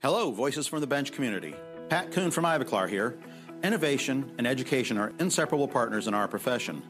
Hello, Voices from the Bench community. Pat Kuhn from Ivoclar here. Innovation and education are inseparable partners in our profession,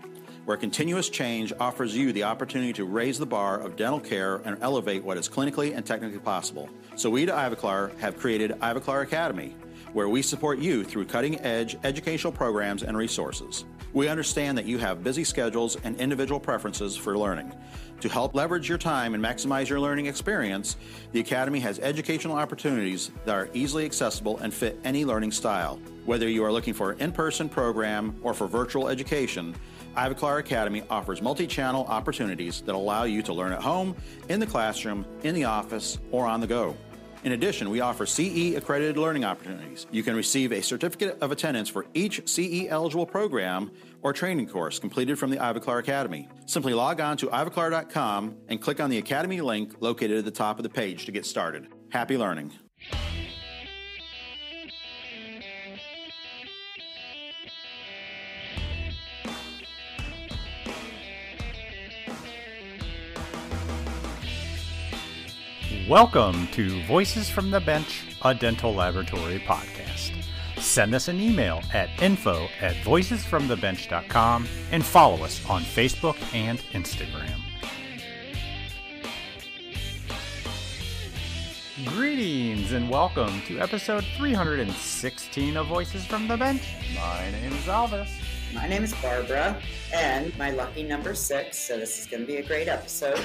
where continuous change offers you the opportunity to raise the bar of dental care and elevate what is clinically and technically possible. So we at Ivoclar have created Ivoclar Academy, where we support you through cutting-edge educational programs and resources. We understand that you have busy schedules and individual preferences for learning. To help leverage your time and maximize your learning experience, the Academy has educational opportunities that are easily accessible and fit any learning style. Whether you are looking for an in-person program or for virtual education, Ivoclar Academy offers multi-channel opportunities that allow you to learn at home, in the classroom, in the office, or on the go. In addition, we offer CE accredited learning opportunities. You can receive a certificate of attendance for each CE eligible program or training course completed from the Ivoclar Academy. Simply log on to ivoclar.com and click on the Academy link located at the top of the page to get started. Happy learning. Welcome to Voices from the Bench, a dental laboratory podcast. Send us an email at info@voicesfromthebench.com and follow us on Facebook and Instagram. Greetings and welcome to episode 316 of Voices from the Bench. My name is Elvis. My name is Barbara, and my lucky number 6, so this is going to be a great episode.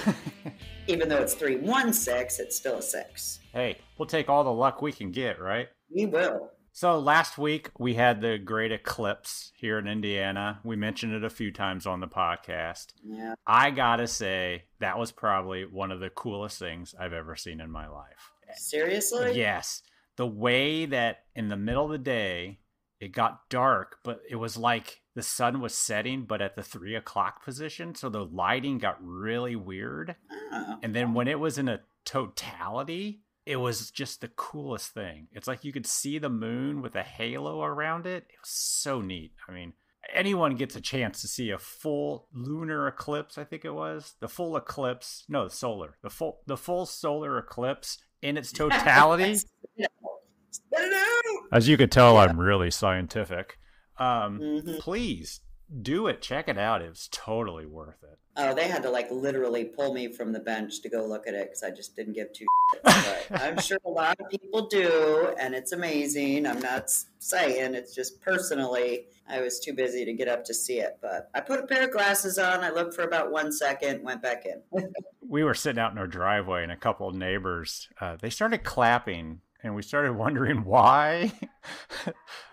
Even though it's 316, it's still a 6. Hey, we'll take all the luck we can get, right? We will. So last week, we had the great eclipse here in Indiana. We mentioned it a few times on the podcast. Yeah. I gotta say, that was probably one of the coolest things I've ever seen in my life. Seriously? Yes. The way that in the middle of the day, it got dark, but it was like the sun was setting, but at the 3 o'clock position. So the lighting got really weird. Oh. And then when it was in a totality, it was just the coolest thing. It's like you could see the moon with a halo around it. It was so neat. I mean, anyone gets a chance to see a full lunar eclipse, I think it was. The full eclipse. No, the solar. The full solar eclipse in its totality. As you could tell, I'm really scientific. Please do it. Check it out. It was totally worth it. Oh, they had to literally pull me from the bench to go look at it because I just didn't give two shits. But I'm sure a lot of people do, and it's amazing. I'm not saying, it's just personally, I was too busy to get up to see it. But I put a pair of glasses on. I looked for about 1 second, went back in. We were sitting out in our driveway, and a couple of neighbors, they started clapping. And we started wondering why.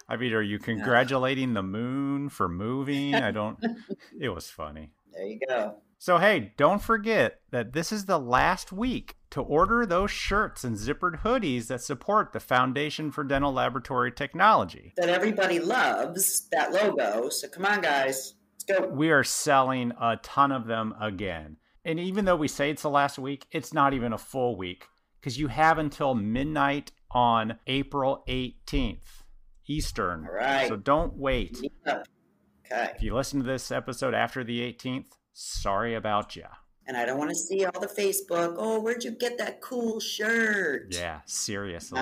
I mean, are you congratulating the moon for moving? It was funny. There you go. So, hey, don't forget that this is the last week to order those shirts and zippered hoodies that support the Foundation for Dental Laboratory Technology. That everybody loves, that logo. So come on, guys. Let's go. We are selling a ton of them again. And even though we say it's the last week, it's not even a full week. Because you have until midnight on April 18th, Eastern. All right. So don't wait. Yep. Okay. If you listen to this episode after the 18th, sorry about ya. And I don't want to see all the Facebook, oh, where'd you get that cool shirt? Yeah, seriously.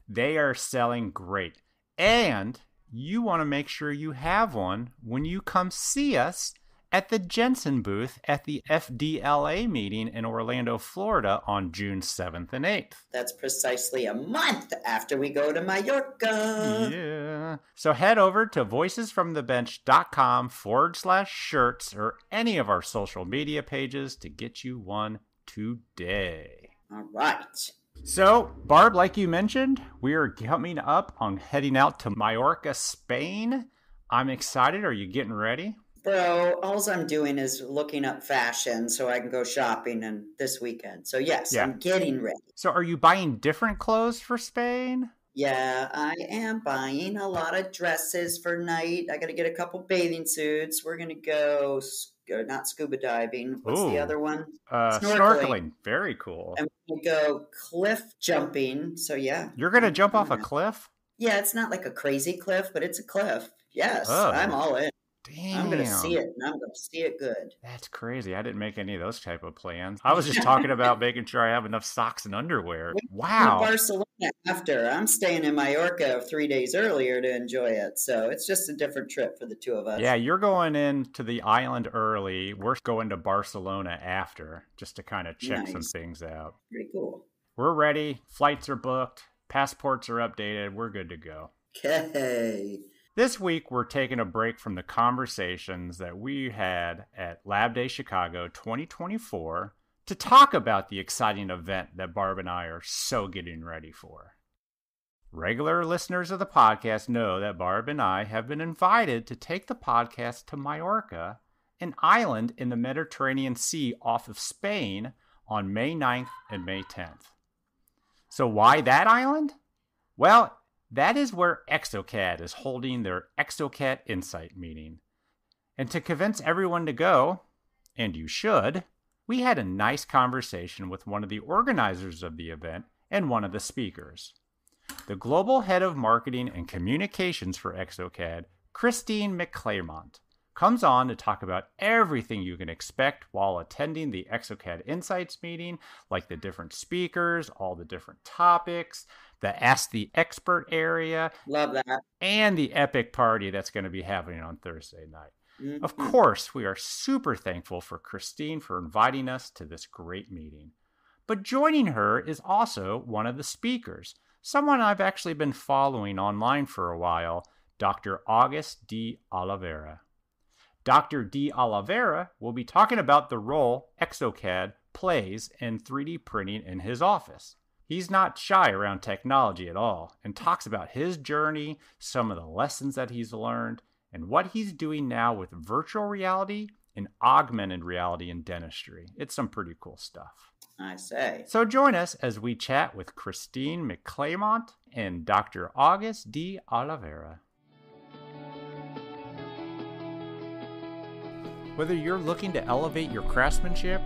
They are selling great. And you want to make sure you have one when you come see us at the Jensen booth at the FDLA meeting in Orlando, Florida on June 7th and 8th. That's precisely a month after we go to Mallorca. Yeah. So head over to voicesfromthebench.com/shirts or any of our social media pages to get you one today. All right. So, Barb, like you mentioned, we are coming up on heading out to Mallorca, Spain. I'm excited. Are you getting ready? Bro, all I'm doing is looking up fashion so I can go shopping this weekend. So yes, I'm getting ready. So are you buying different clothes for Spain? Yeah, I am buying a lot of dresses for night. I got to get a couple bathing suits. We're going to go, not scuba diving. What's the other one? Snorkeling. Very cool. And we're going to go cliff jumping. So yeah. You're going to jump off a cliff? Yeah, it's not like a crazy cliff, but it's a cliff. Yes, I'm all in. Damn. I'm going to see it, and I'm going to see it good. That's crazy. I didn't make any of those type of plans. I was just talking about making sure I have enough socks and underwear. Wow. Barcelona after. I'm staying in Mallorca 3 days earlier to enjoy it. So it's just a different trip for the two of us. Yeah, you're going into the island early. We're going to Barcelona after, just to kind of check some things out. Pretty cool. We're ready. Flights are booked. Passports are updated. We're good to go. Okay. This week, we're taking a break from the conversations that we had at Lab Day Chicago 2024 to talk about the exciting event that Barb and I are so getting ready for. Regular listeners of the podcast know that Barb and I have been invited to take the podcast to Mallorca, an island in the Mediterranean Sea off of Spain, on May 9th and May 10th. So why that island? Well, that is where exocad is holding their exocad Insight meeting. And to convince everyone to go, and you should, we had a nice conversation with one of the organizers of the event and one of the speakers. The global head of marketing and communications for exocad, Christine McClymont, comes on to talk about everything you can expect while attending the exocad Insights meeting, like the different speakers, all the different topics, the Ask the Expert area. Love that. And the epic party that's going to be happening on Thursday night. Mm-hmm. Of course, we are super thankful for Christine for inviting us to this great meeting. But joining her is also one of the speakers, someone I've actually been following online for a while, Dr. August D. Oliveira. Dr. D. Oliveira will be talking about the role exocad plays in 3D printing in his office. He's not shy around technology at all and talks about his journey, some of the lessons that he's learned, and what he's doing now with virtual reality and augmented reality in dentistry. It's some pretty cool stuff. I say. So join us as we chat with Christine McClymont and Dr. August D. Oliveira. Whether you're looking to elevate your craftsmanship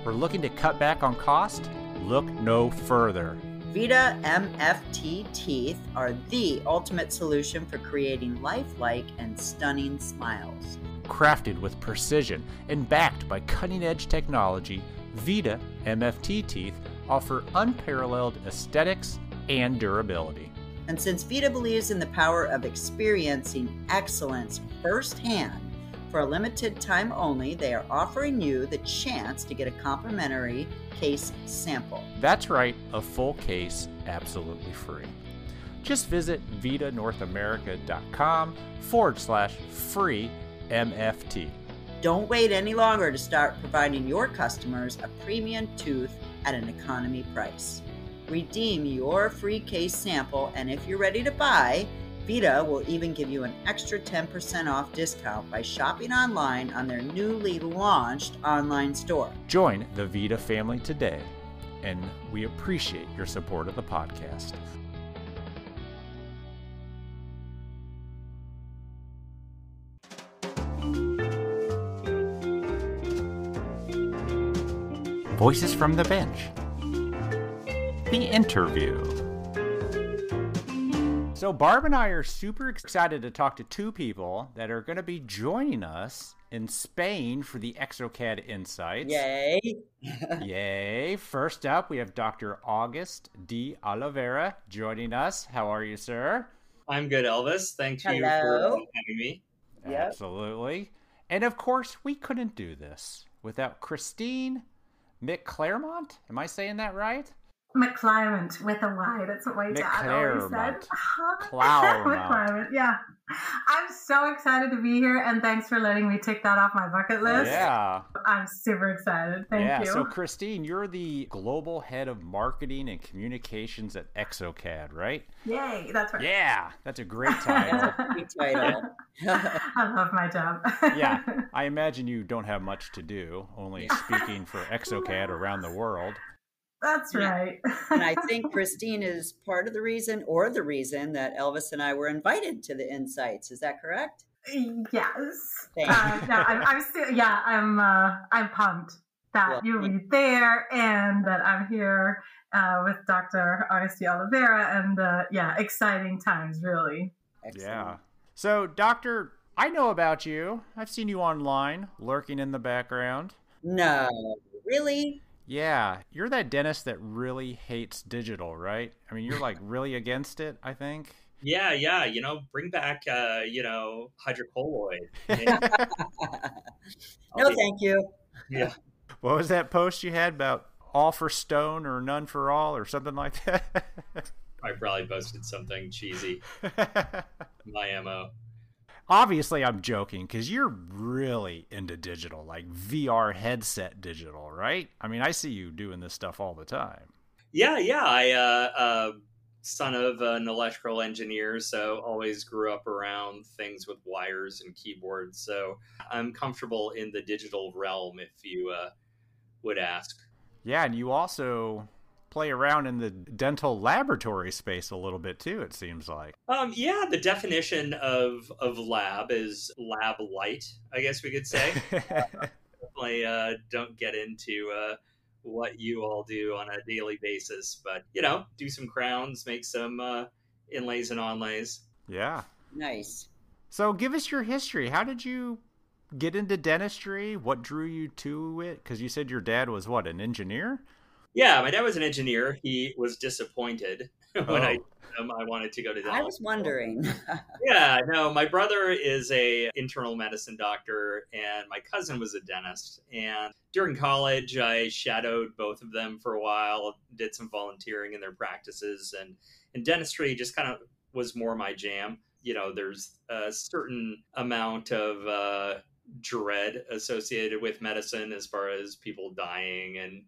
or looking to cut back on cost, look no further. Vita MFT teeth are the ultimate solution for creating lifelike and stunning smiles. Crafted with precision and backed by cutting-edge technology, Vita MFT teeth offer unparalleled aesthetics and durability. And since Vita believes in the power of experiencing excellence firsthand, for a limited time only, they are offering you the chance to get a complimentary case sample. That's right, a full case absolutely free. Just visit vitanorthamerica.com/free MFT. Don't wait any longer to start providing your customers a premium tooth at an economy price. Redeem your free case sample, and if you're ready to buy, Vita will even give you an extra 10% off discount by shopping online on their newly launched online store. Join the Vita family today, and we appreciate your support of the podcast. Voices from the Bench. The interview. So Barb and I are super excited to talk to two people that are going to be joining us in Spain for the exocad Insights. Yay! Yay! First up, we have Dr. August D. Oliveira joining us. How are you, sir? I'm good, Elvis. Thank you for having me. Yep. Absolutely. And of course, we couldn't do this without Christine McClymont. Am I saying that right? McClymont with a Y. That's what my dad always said. McClymont. Yeah. I'm so excited to be here, and thanks for letting me tick that off my bucket list. Yeah. I'm super excited. Thank you. So Christine, you're the global head of marketing and communications at exocad, right? Yay, that's right. Yeah, that's a great title. Great title. I love my job. Yeah, I imagine you don't have much to do, only speaking for exocad around the world. That's right. And I think Christine is part of the reason that Elvis and I were invited to the Insights. Is that correct? Yes. No, I'm pumped that you'll be there and that I'm here with Dr. August D. Oliveira, and exciting times, really. Excellent. Yeah. So, Dr. I know about you. I've seen you online, lurking in the background. No, really? Yeah, you're that dentist that really hates digital, right? I mean, you're like really against it, I think. Yeah, bring back, hydrocolloid. No, thank you. Yeah. What was that post you had about all for stone or none for all or something like that? I probably posted something cheesy. My MO. Obviously, I'm joking because you're really into digital, like VR headset digital, right? I mean, I see you doing this stuff all the time. Yeah. I son of an electrical engineer, so always grew up around things with wires and keyboards. So I'm comfortable in the digital realm, if you would ask. Yeah, and you also play around in the dental laboratory space a little bit too, it seems like. Yeah, the definition of lab is lab light, I guess we could say. Definitely don't get into what you all do on a daily basis, but do some crowns, make some inlays and onlays. Yeah. Nice. So give us your history. How did you get into dentistry? What drew you to it? Because you said your dad was what, an engineer? Yeah, my dad was an engineer. He was disappointed when I wanted to go to dental. I was wondering. Yeah, no, my brother is a internal medicine doctor and my cousin was a dentist. And during college, I shadowed both of them for a while, did some volunteering in their practices, and dentistry just kind of was more my jam. There's a certain amount of dread associated with medicine as far as people dying, and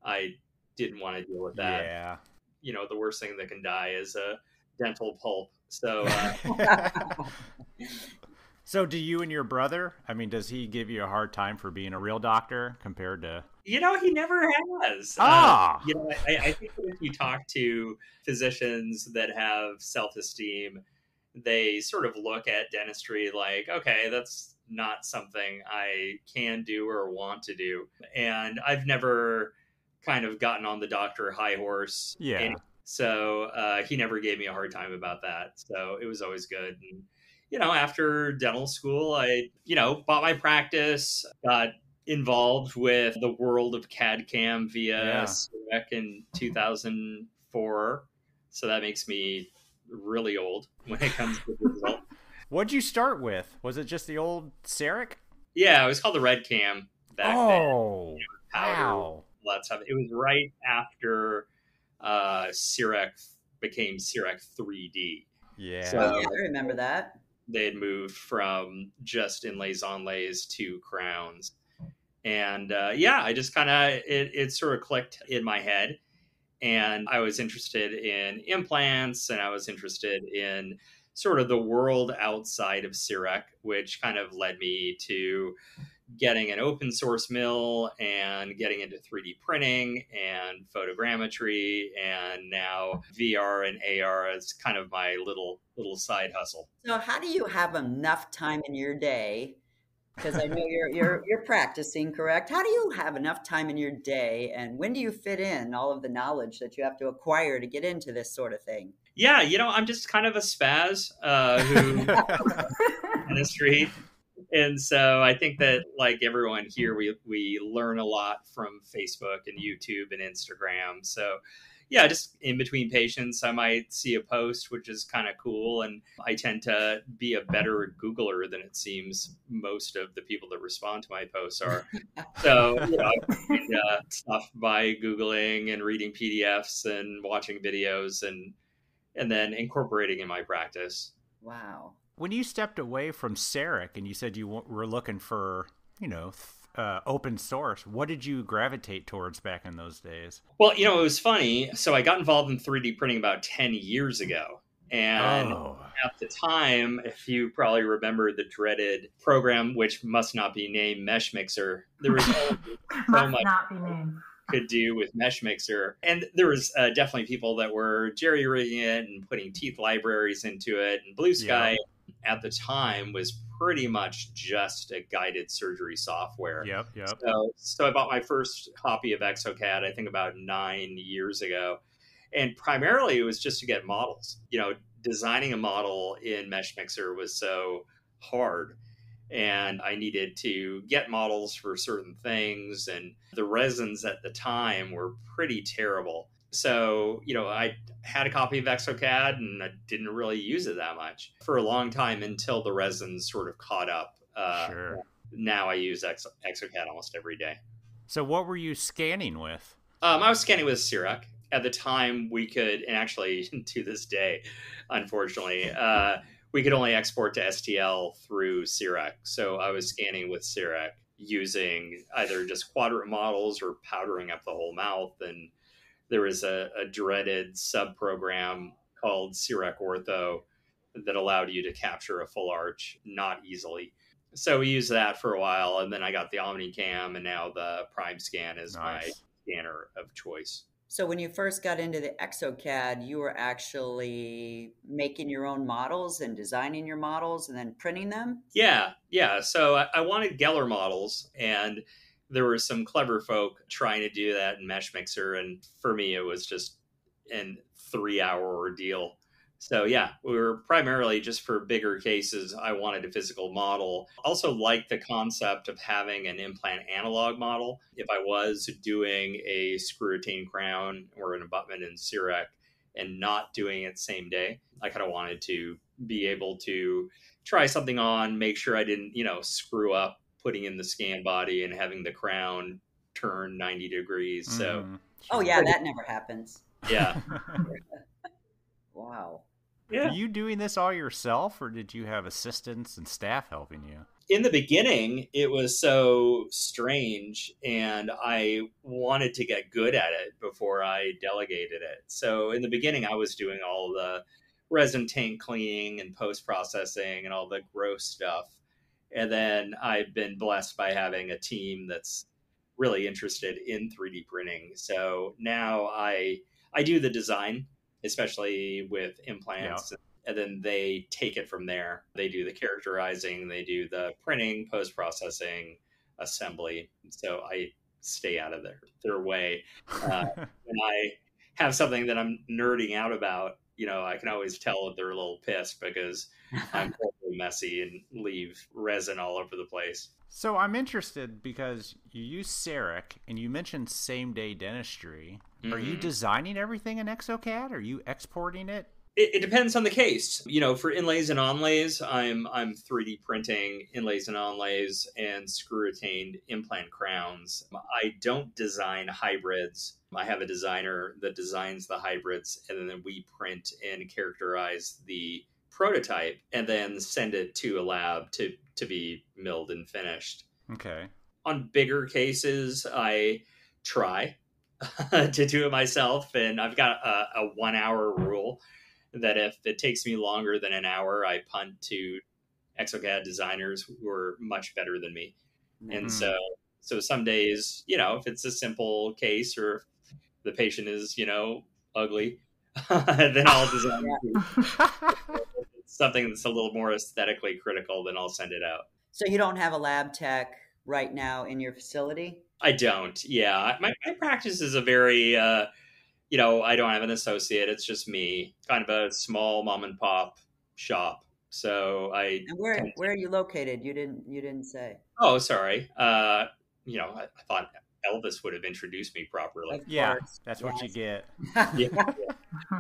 I didn't want to deal with that. Yeah. The worst thing that can die is a dental pulp. So, So do you and your brother, I mean, does he give you a hard time for being a real doctor compared to... he never has. Ah! I think that if you talk to physicians that have self-esteem, they sort of look at dentistry like, okay, that's not something I can do or want to do. And I've never kind of gotten on the doctor high horse. Yeah. So he never gave me a hard time about that. So it was always good. And, after dental school, I, bought my practice, got involved with the world of CAD/CAM via CIREC in 2004. So that makes me really old when it comes to digital. What'd you start with? Was it just the old CIREC? Yeah, it was called the Red Cam back then. Oh, Powder, wow. all that stuff. It was right after CIREC became CIREC 3D. Yeah. So I remember that. they had moved from just inlays onlays to crowns. And I just kind of, it sort of clicked in my head. And I was interested in implants, and I was interested in sort of the world outside of CIREC, which kind of led me to getting an open source mill and getting into 3D printing and photogrammetry, and now VR and AR as kind of my little side hustle. So how do you have enough time in your day? Because I know you're practicing, correct? How do you have enough time in your day, and when do you fit in all of the knowledge that you have to acquire to get into this sort of thing? Yeah, I'm just kind of a spaz who in the street. And so I think that, like everyone here, we learn a lot from Facebook and YouTube and Instagram. So yeah, just in between patients, I might see a post, which is kind of cool. And I tend to be a better Googler than it seems most of the people that respond to my posts are. So I find stuff by Googling and reading PDFs and watching videos and then incorporating in my practice. Wow. When you stepped away from CIREC and you said you were looking for, open source, what did you gravitate towards back in those days? Well, it was funny. So I got involved in 3D printing about 10 years ago. And at the time, if you probably remember the dreaded program, which must not be named Mesh Mixer, there was so much could do with Mesh Mixer. And there was definitely people that were jerry-rigging it and putting teeth libraries into it. And Blue Sky at the time was pretty much just a guided surgery software. Yep. So I bought my first copy of exocad, I think about 9 years ago. And primarily it was just to get models. Designing a model in Mesh Mixer was so hard. And I needed to get models for certain things. And the resins at the time were pretty terrible. So, I had a copy of exocad and I didn't really use it that much for a long time until the resins sort of caught up. Sure. Now I use exocad almost every day. So what were you scanning with? I was scanning with Cirac. At the time, we could, and actually to this day, unfortunately, we could only export to STL through Cirac. So I was scanning with Cirac using either just quadrant models or powdering up the whole mouth. And there was a dreaded sub-program called Cirac Ortho that allowed you to capture a full arch not easily. So we used that for a while, and then I got the OmniCam, and now the Prime Scan is my scanner of choice. So when you first got into the exocad, you were actually making your own models and designing your models and then printing them? Yeah. So I wanted Geller models, and there were some clever folk trying to do that in Meshmixer, and for me, it was just a 3-hour ordeal. So yeah, we were primarily just for bigger cases. I wanted a physical model. Also liked the concept of having an implant analog model. If I was doing a screw retained crown or an abutment in Cirac and not doing it same day, I kind of wanted to be able to try something on, make sure I didn't, screw up putting in the scan body and having the crown turn 90 degrees. So, oh yeah, that never happens. Yeah. Wow. Yeah. Are you doing this all yourself, or did you have assistants and staff helping you? In the beginning, it was so strange, and I wanted to get good at it before I delegated it. So in the beginning, I was doing all the resin tank cleaning and post-processing and all the gross stuff. And then I've been blessed by having a team that's really interested in 3D printing. So now I do the design, especially with implants, and then they take it from there. They do the characterizing, they do the printing, post-processing, assembly. So I stay out of their way. When I have something that I'm nerding out about, I can always tell that they're a little pissed because I'm totally messy and leave resin all over the place. So I'm interested because you use Cirac and you mentioned same-day dentistry. Mm-hmm. Are you designing everything in exocad? Are you exporting it? It depends on the case. For inlays and onlays, I'm 3D printing inlays and onlays and screw retained implant crowns. I don't design hybrids. I have a designer that designs the hybrids, and then we print and characterize the prototype and then send it to a lab to be milled and finished. Okay. On bigger cases, I try to do it myself, and I've got a 1 hour rule that if it takes me longer than an hour, I punt to exocad designers who are much better than me. Mm-hmm. And so some days, if it's a simple case or if the patient is, ugly, then I'll design something that's a little more aesthetically critical, then I'll send it out. So you don't have a lab tech right now in your facility? I don't. Yeah. My practice is a very, I don't have an associate. It's just me, kind of a small mom and pop shop. So And where are you located? You didn't say. Oh, sorry. I thought Elvis would have introduced me properly. Yeah, that's what you get. Yeah.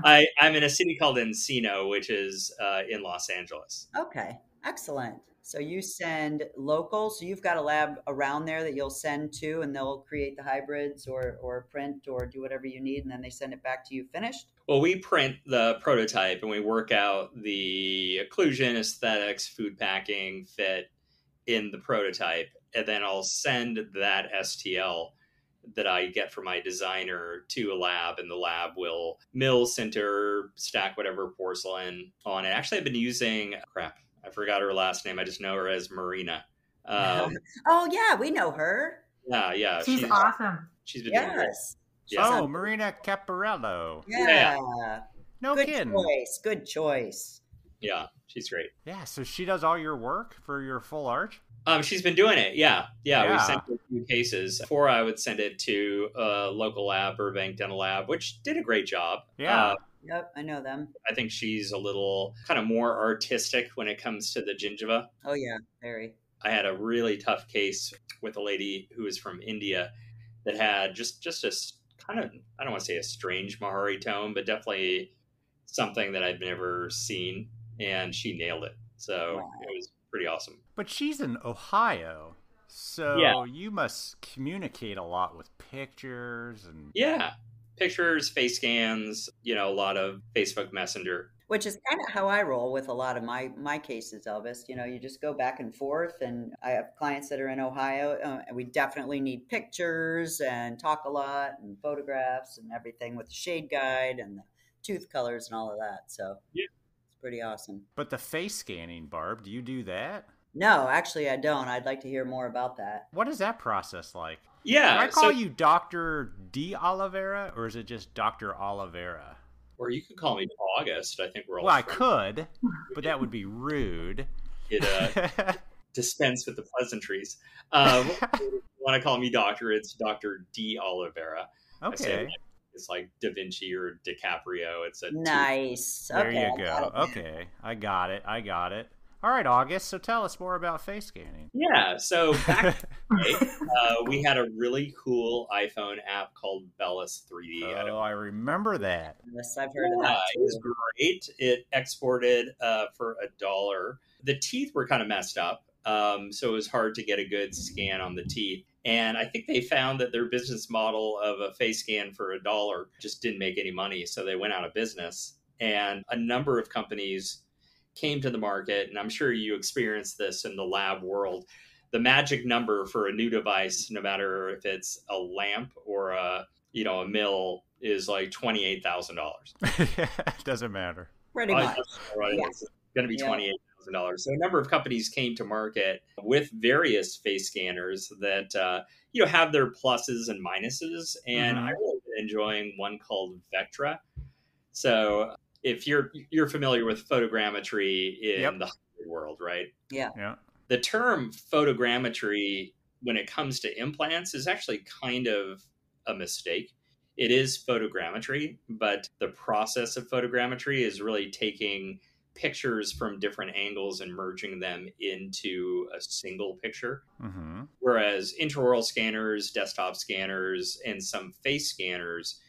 I'm in a city called Encino, which is in Los Angeles. Okay, excellent. So you send local, so you've got a lab around there that you'll send to, and they'll create the hybrids or print or do whatever you need, and then they send it back to you finished? Well, we print the prototype and we work out the occlusion, aesthetics, food packing, fit in the prototype. And then I'll send that STL that I get from my designer to a lab, and the lab will mill, sinter, stack whatever porcelain on it. Actually, I've been using, I forgot her last name. I just know her as Marina. Oh, yeah, we know her. Yeah. She's awesome. She's been doing great. Oh, Marina Caparello. Yeah. No kidding. Good choice. Yeah, she's great. Yeah, so she does all your work for your full arch? She's been doing it. Yeah. We sent her a few cases. Before I would send it to a local lab, Burbank Dental Lab, which did a great job. Yeah. Yep, I know them. I think she's a little kind of more artistic when it comes to the gingiva. Oh yeah, very. I had a really tough case with a lady who was from India that had just a kind of, I don't want to say a strange Mahari tone, but definitely something that I've never seen, and she nailed it. So Wow. it was pretty awesome. But she's in Ohio, so Yeah. you must communicate a lot with pictures and Yeah. Pictures, face scans, a lot of Facebook Messenger. Which is kind of how I roll with a lot of my cases, Elvis. You just go back and forth, and I have clients that are in Ohio, and we definitely need pictures and talk a lot and photographs and everything with the shade guide and the tooth colors and all of that. So Yeah. it's pretty awesome. But the face scanning, Barb, do you do that? No, actually, I don't. I'd like to hear more about that. What is that process like? Yeah. Can I call you Dr. D. Oliveira, or is it just Dr. Oliveira? Or you could call me August. I think we're all Well, I friends. could, but that would be rude. It dispense with the pleasantries. When I call me Doctor, it's Dr. D. Oliveira. I say Okay. it's like Da Vinci or DiCaprio. It's a Nice. There Okay, you I got go. it. Okay. I got it. All right, August. So tell us more about face scanning. Yeah. So back in the day, we had a really cool iPhone app called Bellis 3D. Oh, I remember that. Yes, I've heard of that It was too. great. It exported for $1. The teeth were kind of messed up, so it was hard to get a good scan on the teeth. And I think they found that their business model of a face scan for $1 just didn't make any money, so they went out of business. And a number of companies came to the market, and I'm sure you experienced this in the lab world. The magic number for a new device, no matter if it's a lamp or a mill, is like $28,000. Doesn't matter. Pretty much. Right. Yeah. It's going to be Yeah. $28,000. So a number of companies came to market with various face scanners that have their pluses and minuses. And I really been enjoying one called Vectra. So if you're familiar with photogrammetry in the Hollywood world, right? Yeah. The term photogrammetry, when it comes to implants, is actually kind of a mistake. It is photogrammetry, but the process of photogrammetry is really taking pictures from different angles and merging them into a single picture. Mm-hmm. Whereas intraoral scanners, desktop scanners, and some face scanners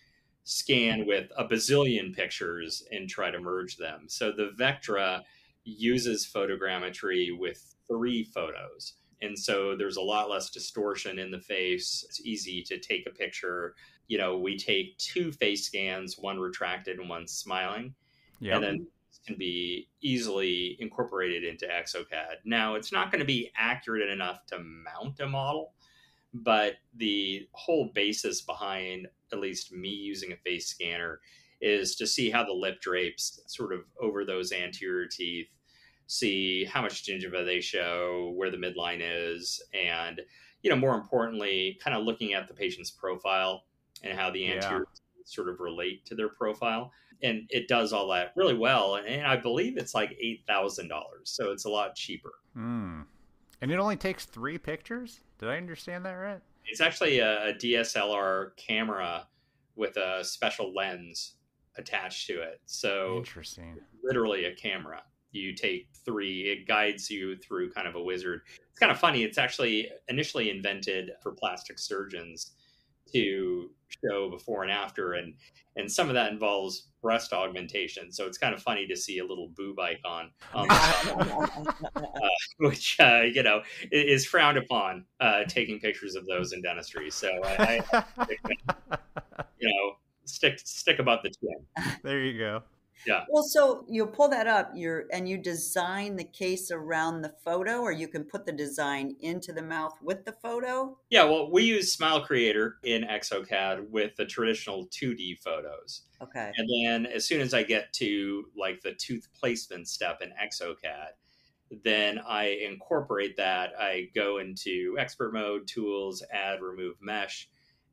scan with a bazillion pictures and try to merge them. So the Vectra uses photogrammetry with 3 photos. And so there's a lot less distortion in the face. It's easy to take a picture. We take 2 face scans, one retracted and one smiling. Yep. And then these can be easily incorporated into exocad. Now, it's not going to be accurate enough to mount a model, but the whole basis behind at least me using a face scanner is to see how the lip drapes sort of over those anterior teeth, see how much gingiva they show, where the midline is, and, more importantly, kind of looking at the patient's profile and how the anterior teeth sort of relate to their profile. And it does all that really well. And I believe it's like $8,000. So it's a lot cheaper. And it only takes 3 pictures? Did I understand that right? It's actually a DSLR camera with a special lens attached to it. So Interesting. literally a camera. You take 3, it guides you through kind of a wizard. It's kind of funny. It's actually initially invented for plastic surgeons to show before and after. And some of that involves breast augmentation. So it's kind of funny to see a little boob icon on the side, which, is frowned upon, taking pictures of those in dentistry. So I stick about the chin. There you go. Yeah. Well, so you pull that up, and you design the case around the photo, or you can put the design into the mouth with the photo. Yeah, well, we use Smile Creator in exocad with the traditional 2D photos. Okay. And then as soon as I get to like the tooth placement step in exocad, then I incorporate that. I go into expert mode, tools, add, remove mesh,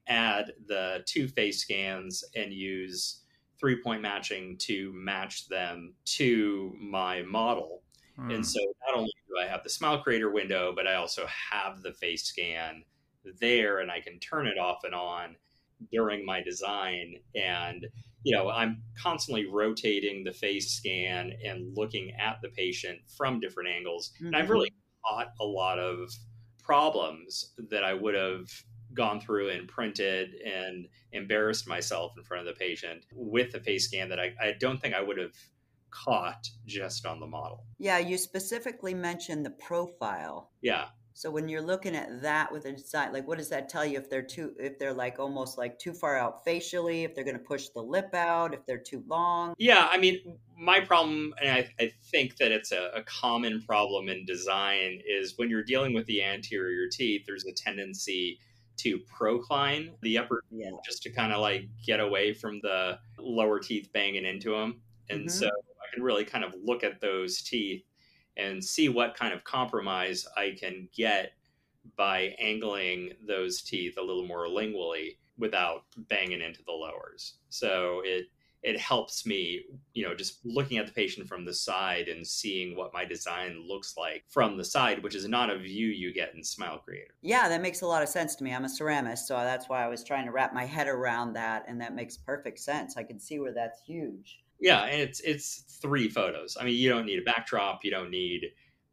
add the 2 face scans, and use 3-point matching to match them to my model. And so not only do I have the Smile Creator window, but I also have the face scan there, and I can turn it off and on during my design. And, I'm constantly rotating the face scan and looking at the patient from different angles. Mm-hmm. And I've really caught a lot of problems that I would have gone through and printed and embarrassed myself in front of the patient with the face scan that I don't think I would have caught just on the model. Yeah, you specifically mentioned the profile. Yeah. So when you're looking at that with a design, like, what does that tell you if they're like almost like too far out facially, if they're going to push the lip out, if they're too long? Yeah, I mean, my problem, and I think that it's a common problem in design, is when you're dealing with the anterior teeth, there's a tendency to procline the upper teeth just to kind of like get away from the lower teeth banging into them. And so I can really kind of look at those teeth and see what kind of compromise I can get by angling those teeth a little more lingually without banging into the lowers. So it helps me, just looking at the patient from the side and seeing what my design looks like from the side, which is not a view you get in Smile Creator. Yeah, that makes a lot of sense to me. I'm a ceramist, so that's why I was trying to wrap my head around that, and that makes perfect sense. I can see where that's huge. Yeah, and it's 3 photos. I mean, you don't need a backdrop. You don't need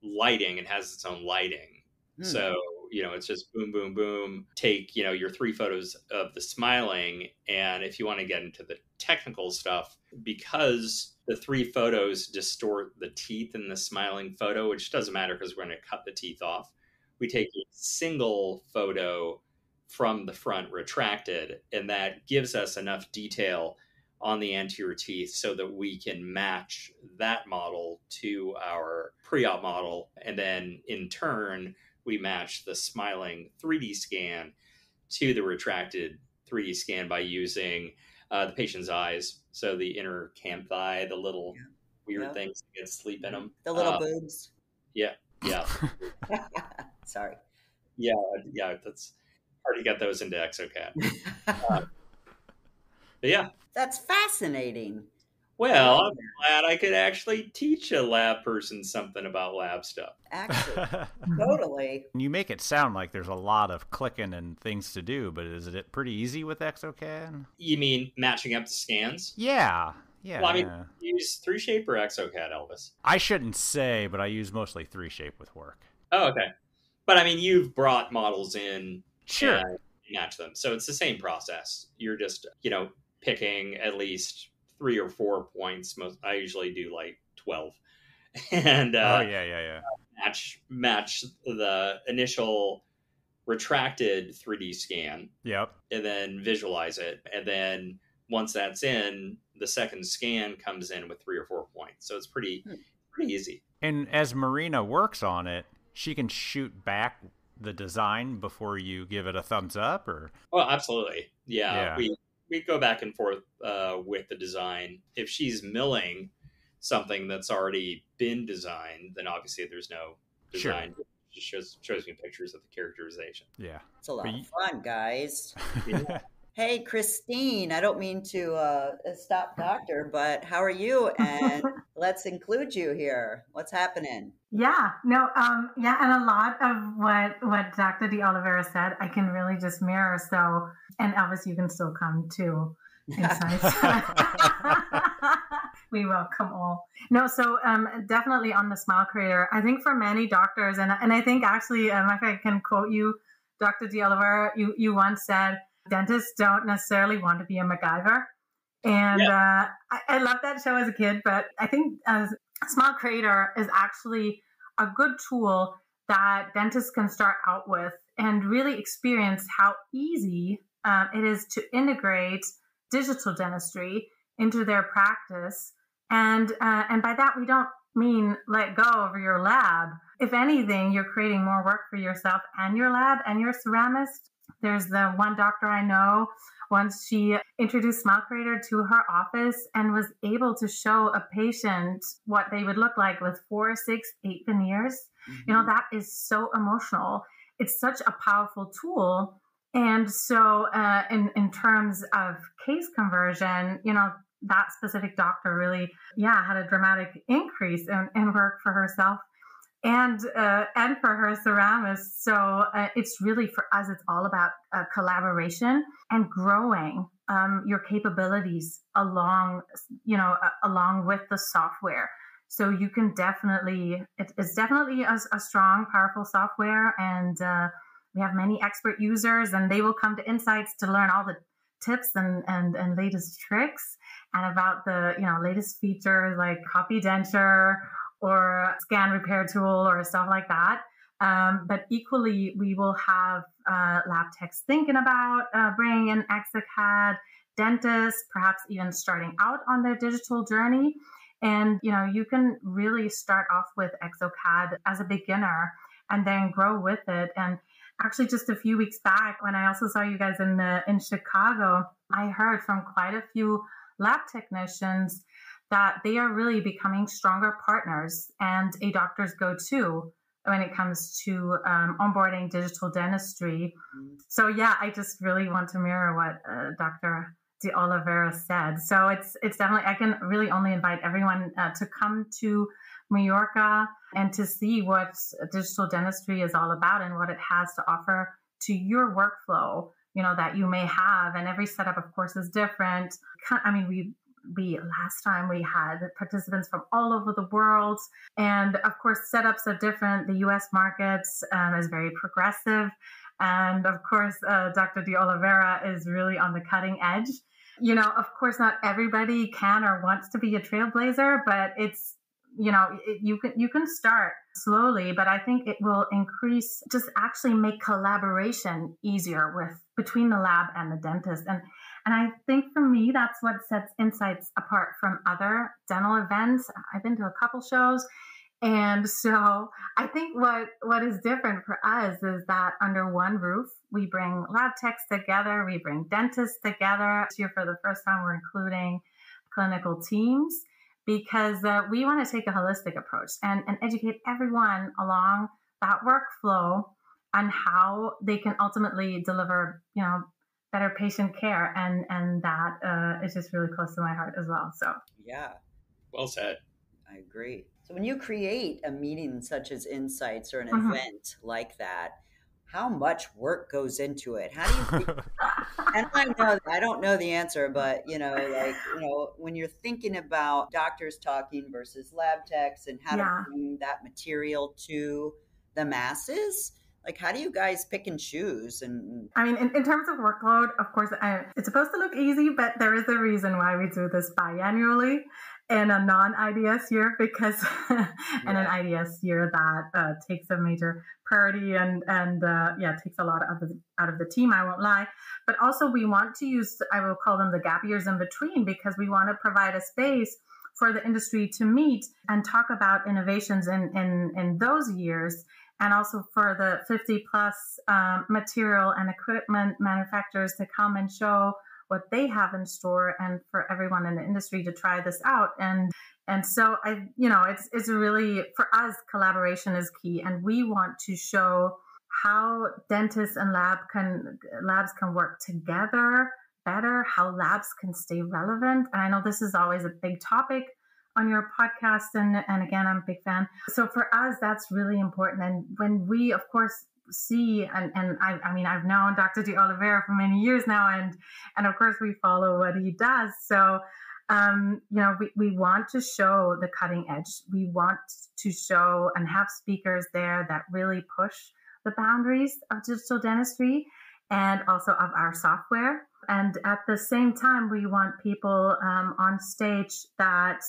lighting. It has its own lighting. So, it's just boom, boom, boom. Take, your 3 photos of the smiling. And if you want to get into the technical stuff, because the 3 photos distort the teeth in the smiling photo, which doesn't matter because we're going to cut the teeth off, we take a single photo from the front retracted, and that gives us enough detail on the anterior teeth so that we can match that model to our pre-op model. And then in turn, we match the smiling 3D scan to the retracted 3D scan by using the patient's eyes. So the inner canthi, the little weird things that get sleep in them. The little boobs. Yeah. Sorry. Yeah, that's hard to get those into exocad. But yeah. That's fascinating. Well, I'm glad I could actually teach a lab person something about lab stuff. Actually, totally. You make it sound like there's a lot of clicking and things to do, but is it pretty easy with exocad? You mean matching up the scans? Yeah. Well, I mean, use 3Shape or exocad, Elvis? I shouldn't say, but I use mostly 3Shape with work. Oh, okay. But I mean, you've brought models in. Sure. And match them. So it's the same process. You're just, picking at least 3 or 4 points. I usually do like 12. And match the initial retracted 3D scan. Yep. And then visualize it. And then once that's in, the second scan comes in with 3 or 4 points. So it's pretty easy. And as Marina works on it, she can shoot back the design before you give it a thumbs up, or? Oh, absolutely. Yeah. We go back and forth with the design. If she's milling something that's already been designed, then obviously there's no design. Sure. It just shows me pictures of the characterization. Yeah. It's a lot of fun, guys. Hey, Christine, I don't mean to stop Doctor, but how are you? And let's include you here. What's happening? Yeah, no, and a lot of what Dr. De Oliveira said, I can really just mirror. So, and Elvis, you can still come too. We welcome all. No, so definitely on the Smile Creator, I think for many doctors, and I think actually, if I can quote you, Dr. De Oliveira, you once said, dentists don't necessarily want to be a MacGyver. And I loved that show as a kid, but I think as Smile Creator is actually a good tool that dentists can start out with and really experience how easy it is to integrate digital dentistry into their practice. And by that, we don't mean let go of your lab. If anything, you're creating more work for yourself and your lab and your ceramist. There's the one doctor I know, once she introduced Smile Creator to her office and was able to show a patient what they would look like with 4, 6, 8 veneers. Mm-hmm. That is so emotional. It's such a powerful tool. And so in terms of case conversion, that specific doctor really, had a dramatic increase in work for herself. and for her ceramist. So it's really, for us, it's all about collaboration and growing your capabilities along with the software. So you can definitely, it's definitely a strong, powerful software, and we have many expert users, and they will come to Insights to learn all the tips and latest tricks, and about the latest features like copy denture or scan repair tool or stuff like that. But equally, we will have lab techs thinking about bringing in exocad, dentists perhaps even starting out on their digital journey. And you can really start off with exocad as a beginner and then grow with it. And actually, just a few weeks back, when I also saw you guys in Chicago, I heard from quite a few lab technicians that they are really becoming stronger partners and a doctor's go-to when it comes to onboarding digital dentistry. So yeah, I just really want to mirror what Dr. De Oliveira said. So it's definitely, I can really only invite everyone to come to Mallorca and to see what digital dentistry is all about and what it has to offer to your workflow, that you may have. And every setup, of course, is different. I mean, we last time we had participants from all over the world, and of course setups are different. The US markets is very progressive, and of course Dr. De Oliveira is really on the cutting edge. Of course not everybody can or wants to be a trailblazer, but it's you can start slowly, but I think it will increase, just actually make collaboration easier between the lab and the dentist. And I think for me, that's what sets Insights apart from other dental events. I've been to a couple shows. And so I think what is different for us is that under one roof, we bring lab techs together, we bring dentists together. This year, for the first time, we're including clinical teams, because we want to take a holistic approach and educate everyone along that workflow on how they can ultimately deliver, better patient care. And that is just really close to my heart as well. So yeah. Well said. I agree. So when you create a meeting such as Insights or an event like that, how much work goes into it? How do you and I don't know the answer, but when you're thinking about doctors talking versus lab techs and how to bring that material to the masses, like, how do you guys pick and choose? And I mean, in terms of workload, of course, it's supposed to look easy, but there is a reason why we do this biannually in a non-IDS year, because in an IDS year that takes a major priority and takes a lot out of the team, I won't lie. But also we want to use, I will call them the gap years in between, because we want to provide a space for the industry to meet and talk about innovations in those years, and also for the 50 plus material and equipment manufacturers to come and show what they have in store, and for everyone in the industry to try this out. And so it's really, for us, collaboration is key, and we want to show how dentists and labs can work together better, how labs can stay relevant. And I know this is always a big topic on your podcast, and again, I'm a big fan. So for us, that's really important. And when we, of course, see, and I've known Dr. De Oliveira for many years now, and of course we follow what he does. So we want to show the cutting edge. We want to show and have speakers there that really push the boundaries of digital dentistry and also of our software. And at the same time, we want people on stage that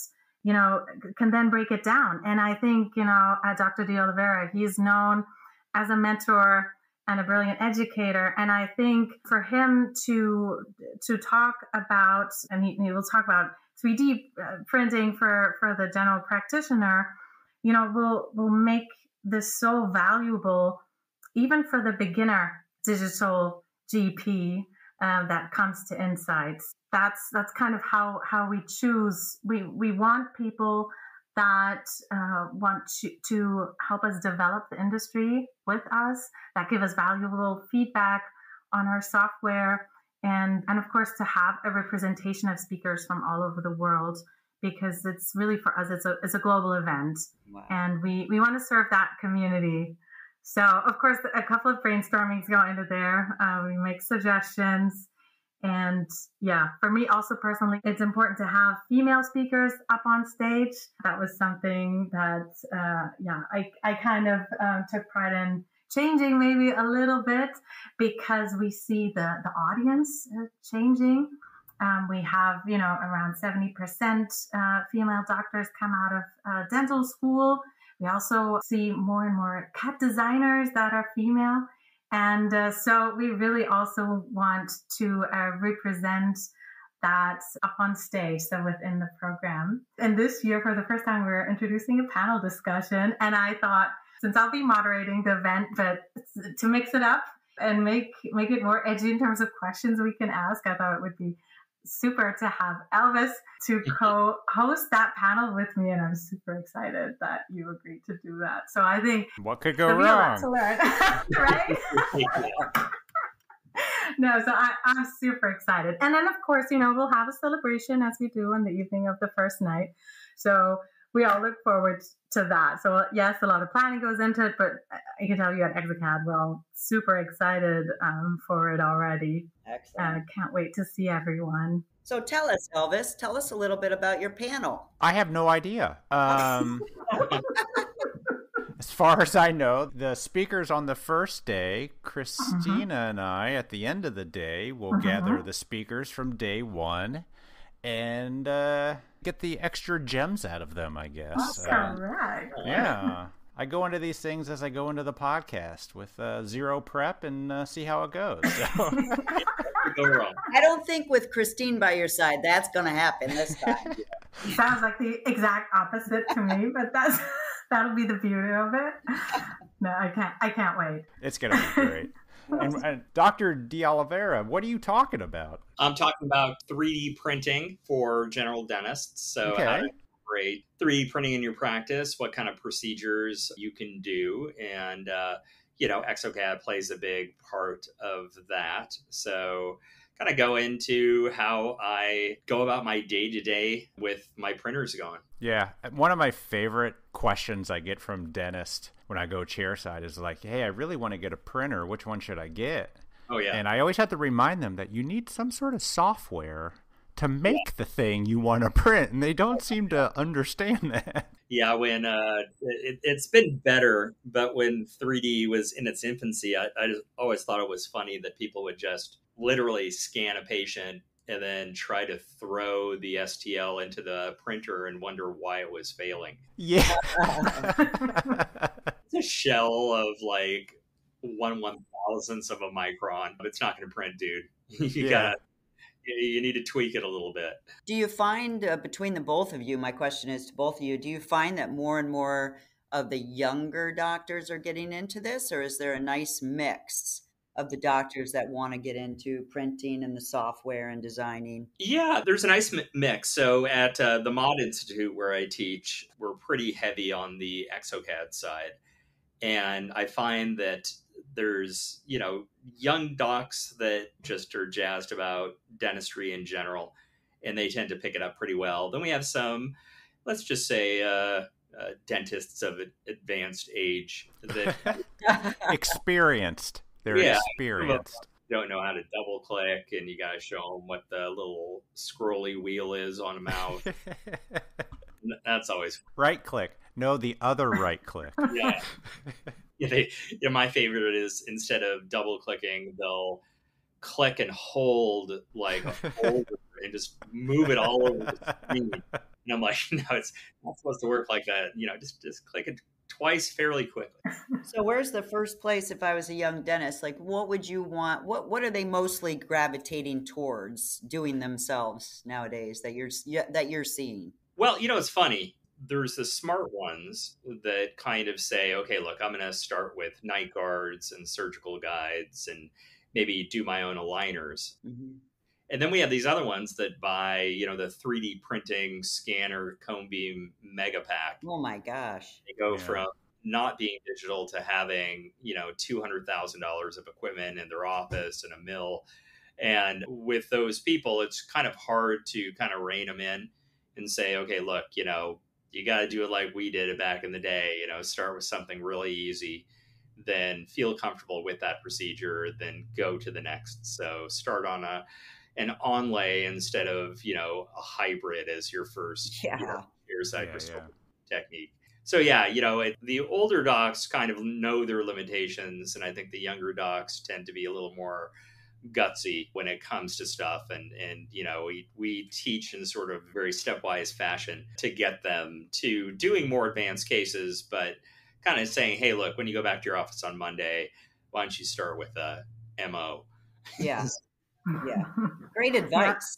can then break it down. And I think Dr. De Oliveira, he's known as a mentor and a brilliant educator. And I think for him to talk about, and he will talk about 3D printing for the general practitioner, will make this so valuable, even for the beginner digital GP that comes to Insights. That's kind of how we choose. We want people that want to help us develop the industry with us, that give us valuable feedback on our software, and of course to have a representation of speakers from all over the world, because it's really for us, it's a global event. Wow. And we want to serve that community. So, of course, a couple of brainstormings go into there. We make suggestions. And yeah, for me also personally, it's important to have female speakers up on stage. That was something that, I kind of took pride in changing maybe a little bit, because we see the audience changing. We have, around 70% female doctors come out of dental school. We also see more and more cut designers that are female. And so we really also want to represent that up on stage, so within the program. And this year, for the first time, we're introducing a panel discussion. And I thought, since I'll be moderating the event, but to mix it up and make it more edgy in terms of questions we can ask, I thought it would be super to have Elvis to co-host that panel with me, and I'm super excited that you agreed to do that. So I think what could go wrong? To learn, right? No, so I'm super excited. And then, of course, we'll have a celebration as we do on the evening of the first night. So we all look forward to that. So yes, a lot of planning goes into it, but I can tell you at exocad, we're all super excited for it already. Excellent. Can't wait to see everyone. So tell us, Elvis, tell us a little bit about your panel. I have no idea. As far as I know, the speakers on the first day, Christina and I, at the end of the day, will gather the speakers from day one and get the extra gems out of them, I guess. That's correct. Yeah. I go into these things as I go into the podcast with zero prep and see how it goes. So. Go wrong. I don't think with Christine by your side, that's going to happen this time. Sounds like the exact opposite to me, but that'll be the beauty of it. No, I can't wait. It's going to be great. And Dr. Oliveira, what are you talking about? I'm talking about 3D printing for general dentists. So how to incorporate 3D printing in your practice, what kind of procedures you can do. And, exocad plays a big part of that. So kind of go into how I go about my day-to-day with my printers going. Yeah. One of my favorite questions I get from dentists when I go chairside is like, hey, I really want to get a printer. Which one should I get? Oh, yeah. And I always have to remind them that you need some sort of software to make the thing you want to print. And they don't seem to understand that. Yeah, when it's been better, but when 3D was in its infancy, I just always thought it was funny that people would just literally scan a patient and then try to throw the STL into the printer and wonder why it was failing. Yeah. It's a shell of like 1/1000th of a micron, but it's not going to print, dude. You need to tweak it a little bit. Do you find between the both of you, my question is to both of you, do you find that more and more of the younger doctors are getting into this, or is there a nice mix of the doctors that want to get into printing and the software and designing? Yeah, there's a nice mix. So at the Mod Institute where I teach, we're pretty heavy on the exocad side. And I find that there's, young docs that just are jazzed about dentistry in general, and they tend to pick it up pretty well. Then we have some, let's just say, dentists of advanced age that experienced. They're experienced. Don't know how to double click, and you got to show them what the little scrolly wheel is on a mouth. That's always fun. Right click. No, the other right click. Yeah. My favorite is instead of double clicking, they'll click and hold like a folder and just move it all over the screen. And I'm like, no, it's not supposed to work like that. Just click it twice fairly quickly. So where's the first place if I was a young dentist? Like, what would you want? What are they mostly gravitating towards doing themselves nowadays that you're seeing? Well, it's funny. There's the smart ones that kind of say, okay, look, I'm going to start with night guards and surgical guides and maybe do my own aligners. Mm-hmm. And then we have these other ones that buy, the 3D printing scanner cone beam mega pack. Oh my gosh. They go from not being digital to having, $200,000 of equipment in their office and a mill. And with those people, it's kind of hard to kind of rein them in and say, okay, look, you got to do it like we did it back in the day, start with something really easy, then feel comfortable with that procedure, then go to the next. So start on an onlay instead of, a hybrid as your first ear-side restorative technique. So the older docs kind of know their limitations, and I think the younger docs tend to be a little more gutsy when it comes to stuff, and we teach in sort of very stepwise fashion to get them to doing more advanced cases, but kind of saying, hey, look, when you go back to your office on Monday, why don't you start with a MO? Yeah. Great advice.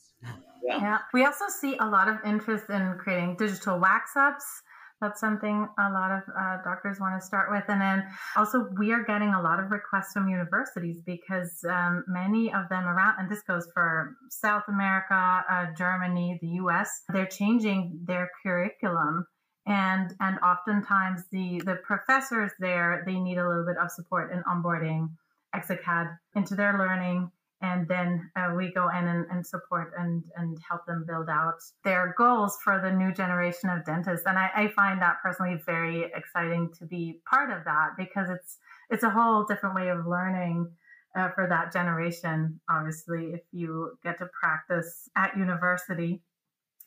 Yeah. We also see a lot of interest in creating digital wax ups. That's something a lot of doctors want to start with. And then also we are getting a lot of requests from universities because many of them around, and this goes for South America, Germany, the US, they're changing their curriculum. And oftentimes the professors there, they need a little bit of support in onboarding exocad into their learning. And then we go in and support and help them build out their goals for the new generation of dentists. And I find that personally very exciting to be part of that, because it's a whole different way of learning for that generation, obviously, if you get to practice at university.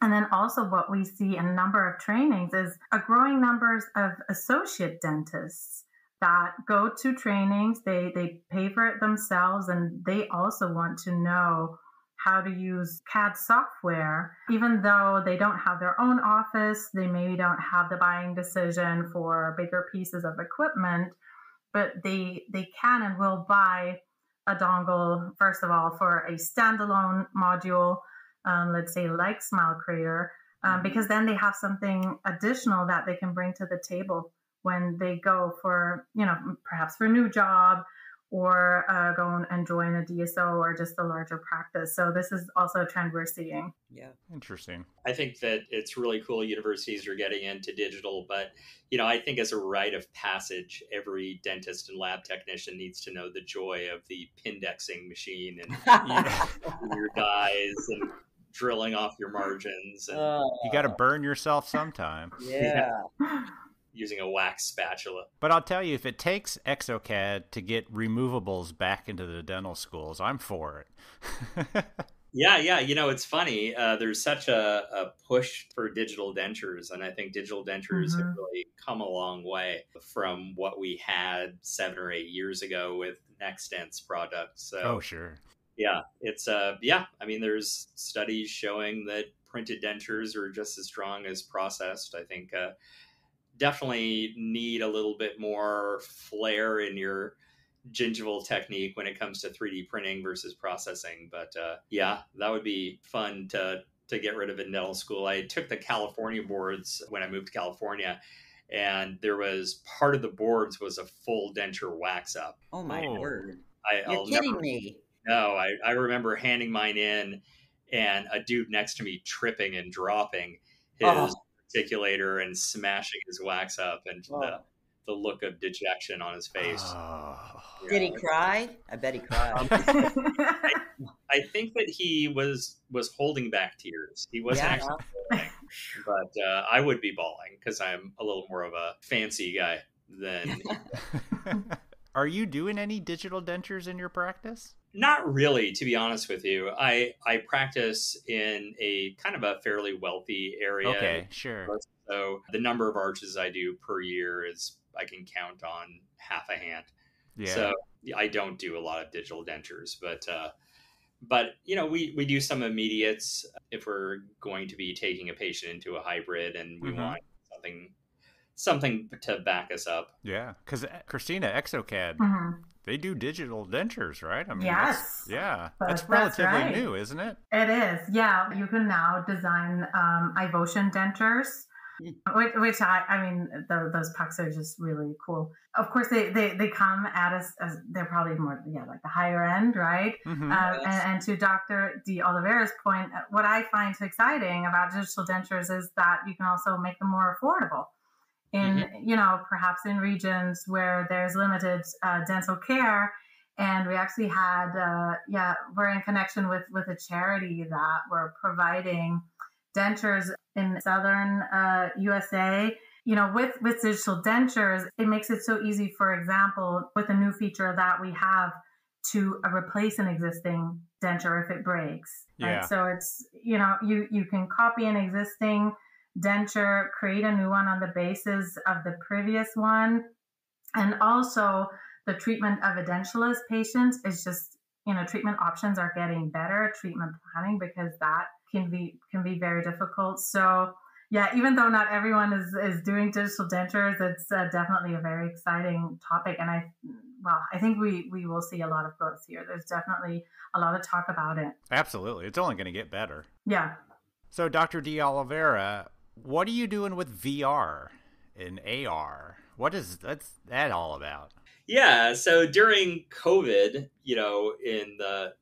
And then also what we see in a number of trainings is a growing numbers of associate dentists that go to trainings, they pay for it themselves, and they also want to know how to use CAD software. Even though they don't have their own office, they maybe don't have the buying decision for bigger pieces of equipment, but they can and will buy a dongle, first of all, for a standalone module, let's say like Smile Creator, because then they have something additional that they can bring to the table when they go for, perhaps for a new job, or go and join a DSO or just a larger practice. So this is also a trend we're seeing. Yeah. Interesting. I think that it's really cool universities are getting into digital, but, I think as a rite of passage, every dentist and lab technician needs to know the joy of the Pindexing machine and your dies and drilling off your margins. And, you got to burn yourself sometime. Yeah. Using a wax spatula. But I'll tell you, if it takes exocad to get removables back into the dental schools, I'm for it. Yeah. It's funny. There's such a push for digital dentures, and I think digital dentures have really come a long way from what we had 7 or 8 years ago with NextDent's products. So, oh, sure. Yeah, it's there's studies showing that printed dentures are just as strong as processed. I think definitely need a little bit more flair in your gingival technique when it comes to 3D printing versus processing. But that would be fun to get rid of in dental school. I took the California boards when I moved to California, and there was part of the boards was a full denture wax up. Oh my word. You're kidding me. No, I remember handing mine in and a dude next to me tripping and dropping his articulator and smashing his wax up, and the look of dejection on his face. Did he cry? I bet he cried. I think that he was holding back tears. He wasn't actually bawling, but I would be bawling because I'm a little more of a fancy guy than. Are you doing any digital dentures in your practice? Not really, to be honest with you. I practice in a kind of a fairly wealthy area. Okay, sure. So the number of arches I do per year is I can count on half a hand. Yeah. So I don't do a lot of digital dentures, but we do some immediates if we're going to be taking a patient into a hybrid and we want something to back us up. Yeah, because Christina, exocad, they do digital dentures, right? I mean, yes. That's relatively new, isn't it? It is. Yeah, you can now design Ivoclar dentures, which those pucks are just really cool. Of course, they come at us as they're probably more like the higher end, right? And to Dr. Oliveira's point, what I find so exciting about digital dentures is that you can also make them more affordable. In perhaps in regions where there's limited dental care, and we actually had we're in connection with a charity that we're providing dentures in southern USA. With digital dentures, it makes it so easy, for example, with a new feature that we have to replace an existing denture if it breaks. Right? Yeah. So it's, you can copy an existing denture, create a new one on the basis of the previous one. And also the treatment of edentulous patients is just, treatment options are getting better, treatment planning, because that can be very difficult. So yeah, even though not everyone is doing digital dentures, it's definitely a very exciting topic. And I think we will see a lot of growth here. There's definitely a lot of talk about it. Absolutely. It's only going to get better. Yeah. So Dr. Oliveira, what are you doing with VR and AR? What is that all about? Yeah, so during COVID, in the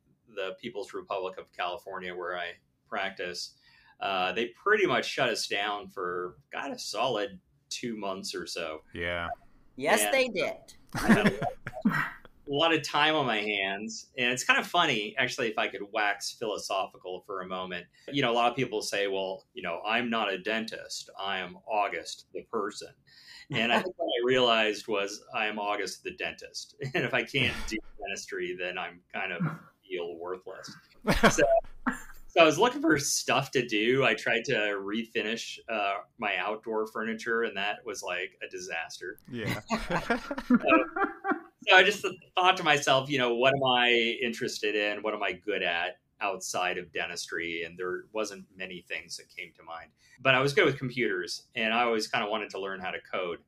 People's Republic of California where I practice, they pretty much shut us down for a solid 2 months or so. Yeah. Yes, they did. I had a lot of time on my hands, and it's kind of funny, actually, if I could wax philosophical for a moment. A lot of people say, well, I'm not a dentist. I am August, the person. And I think what I realized was I am August, the dentist. And if I can't do dentistry, then I'm kind of feel worthless. So I was looking for stuff to do. I tried to refinish my outdoor furniture, and that was like a disaster. Yeah. So I just thought to myself, what am I interested in? What am I good at outside of dentistry? And there wasn't many things that came to mind. But I was good with computers, and I always kind of wanted to learn how to code.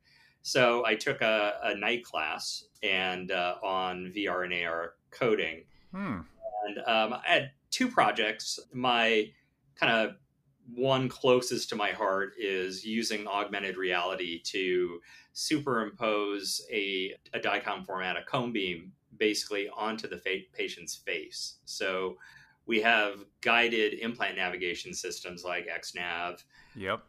So I took a night class on VR and AR coding. And I had 2 projects. My kind of one closest to my heart is using augmented reality to superimpose a DICOM format, a cone beam, basically onto the patient's face. So we have guided implant navigation systems like XNav. Yep.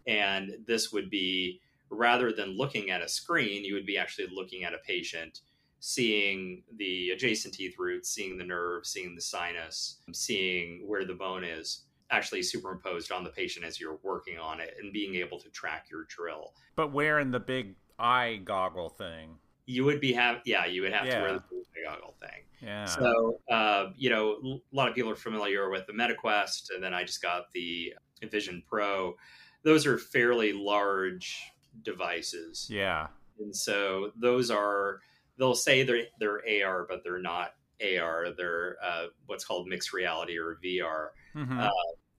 And this would be, rather than looking at a screen, you would be actually looking at a patient, seeing the adjacent teeth roots, seeing the nerve, seeing the sinus, seeing where the bone is, actually superimposed on the patient as you're working on it, and being able to track your drill. But wearing the big eye goggle thing. You would have to wear the big goggle thing. Yeah. So, a lot of people are familiar with the MetaQuest, and then I just got the Vision Pro. Those are fairly large devices. Yeah. And so they'll say they're AR, but they're not AR. They're what's called mixed reality or VR. Mm-hmm.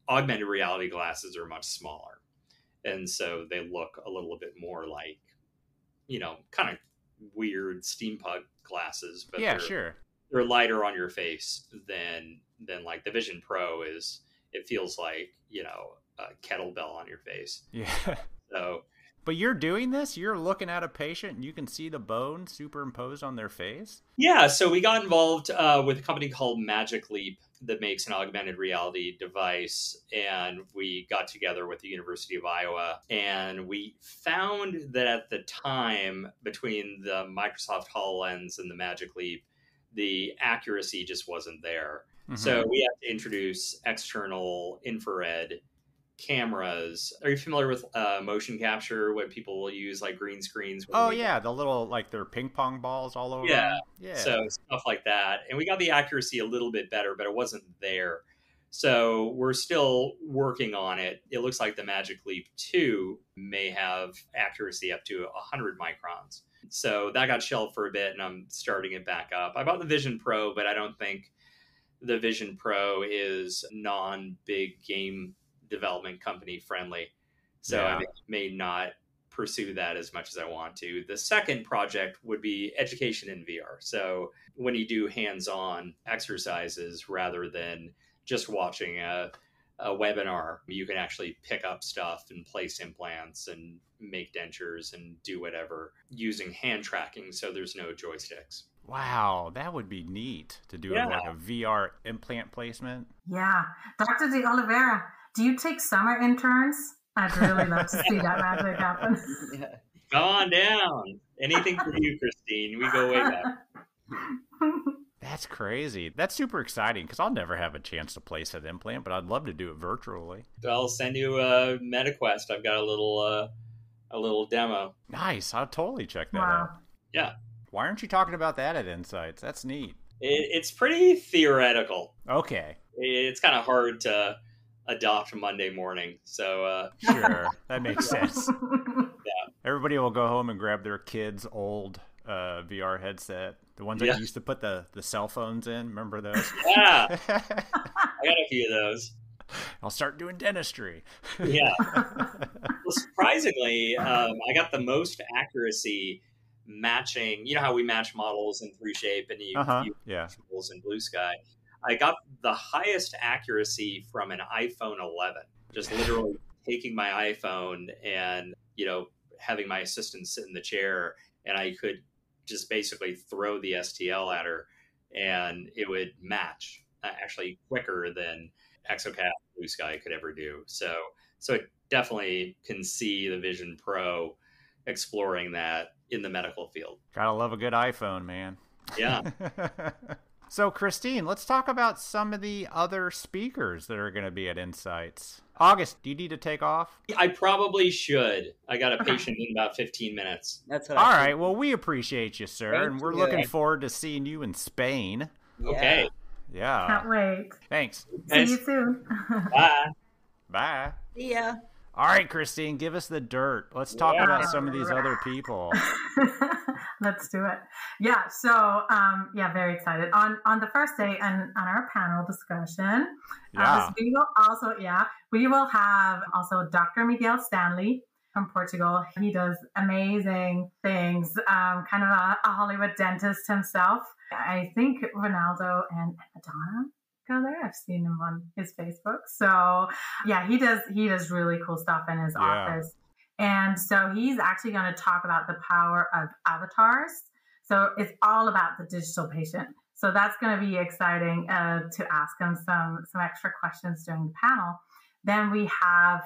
Augmented reality glasses are much smaller. And so they look a little bit more like, kind of weird steampunk glasses. But they're lighter on your face than like the Vision Pro is. It feels like, a kettlebell on your face. Yeah. So, but you're doing this? You're looking at a patient and you can see the bone superimposed on their face? Yeah. So we got involved with a company called Magic Leap that makes an augmented reality device. And we got together with the University of Iowa. And we found that at the time, between the Microsoft HoloLens and the Magic Leap, the accuracy just wasn't there. Mm-hmm. So we had to introduce external infrared cameras. Are you familiar with motion capture, when people will use like green screens? The little, like, they're ping pong balls all over. Yeah. So stuff like that. And we got the accuracy a little bit better, but it wasn't there. So we're still working on it. It looks like the Magic Leap 2 may have accuracy up to 100 microns. So that got shelved for a bit, and I'm starting it back up. I bought the Vision Pro, but I don't think the Vision Pro is non-big game development company friendly. So I may not pursue that as much as I want to. The second project would be education in VR. So when you do hands-on exercises rather than just watching a webinar, you can actually pick up stuff and place implants and make dentures and do whatever using hand tracking. So there's no joysticks. Wow, that would be neat to do like a VR implant placement. Yeah. Dr. Oliveira, do you take summer interns? I'd really love to see that magic happen. Come on down. Anything for you, Christine. We go way back. That's crazy. That's super exciting because I'll never have a chance to place an implant, but I'd love to do it virtually. I'll send you a MetaQuest. I've got a little demo. Nice. I'll totally check that Wow. out. Yeah. Why aren't you talking about that at Insights? That's neat. It's pretty theoretical. Okay. It's kind of hard to adopt Monday morning. So Sure. That makes sense. Yeah. Everybody will go home and grab their kids' old VR headset. The ones that you used to put the cell phones in. Remember those? Yeah. I got a few of those. I'll start doing dentistry. Yeah. Well, surprisingly, I got the most accuracy matching. You know how we match models in 3Shape and you models in Blue Sky. I got the highest accuracy from an iPhone 11. Just literally taking my iPhone and, having my assistant sit in the chair, and I could just basically throw the STL at her and it would match actually quicker than exocad Blue Sky could ever do. So it definitely can see the Vision Pro exploring that in the medical field. Gotta love a good iPhone, man. Yeah. So, Christine, let's talk about some of the other speakers that are going to be at Insights. August, do you need to take off? I probably should. I got a patient in about 15 minutes. That's what All right. Well, we appreciate you, sir. Thank and we're you. looking forward to seeing you in Spain. Okay. Yeah. Can't wait. Thanks. See you soon. Bye. Bye. See ya. All right, Christine, give us the dirt. Let's talk about some of these other people. Let's do it. Yeah. So, very excited on the first day and on our panel discussion. We will have also Dr. Miguel Stanley from Portugal. He does amazing things. Kind of a Hollywood dentist himself. I think Ronaldo and Madonna go there. I've seen him on his Facebook. So yeah, he does really cool stuff in his office. And so he's actually going to talk about the power of avatars. So it's all about the digital patient. So that's going to be exciting to ask him some extra questions during the panel. Then we have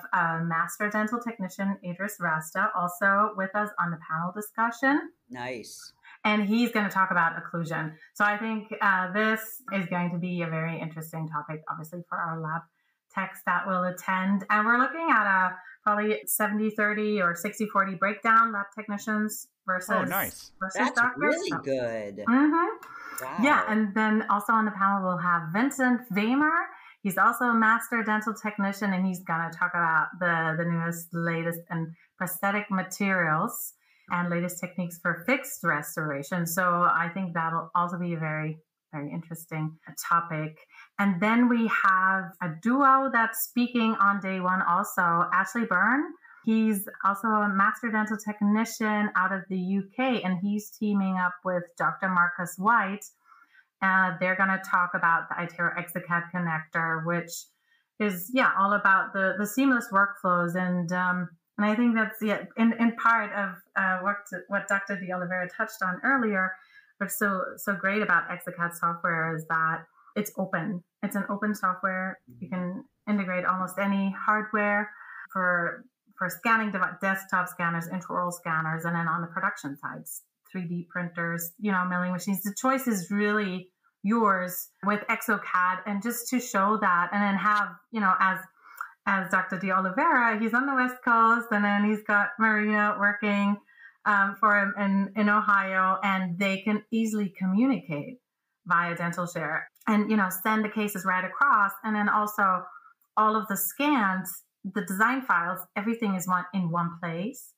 Master Dental Technician Idris Rasta also with us on the panel discussion. Nice. And he's going to talk about occlusion. So I think this is going to be a very interesting topic, obviously, for our lab techs that will attend. And we're looking at a probably 70-30 or 60-40 breakdown, lab technicians versus nice. That's doctors. really good. Mm-hmm. Wow. Yeah, and then also on the panel, we'll have Vincent Vamer. He's also a master dental technician, and he's going to talk about the newest, latest, and prosthetic materials and latest techniques for fixed restoration. So I think that'll also be a very, very interesting topic. And then we have a duo that's speaking on day one also, Ashley Byrne. He's also a master dental technician out of the UK, and he's teaming up with Dr. Marcus White. They're going to talk about the iTero exocad connector, which is, all about the seamless workflows. And I think that's in part of what Dr. De Oliveira touched on earlier. What's so great about exocad software is that it's open. It's an open software. You can integrate almost any hardware for scanning desktop scanners, intraoral scanners, and then on the production sides, 3D printers, milling machines. The choice is really yours with exocad, and just to show that, and then have, as Dr. De Oliveira, he's on the West Coast, and then he's got Maria working for him in Ohio, and they can easily communicate via dental share and, send the cases right across. And then also all of the scans, the design files, everything is in one place.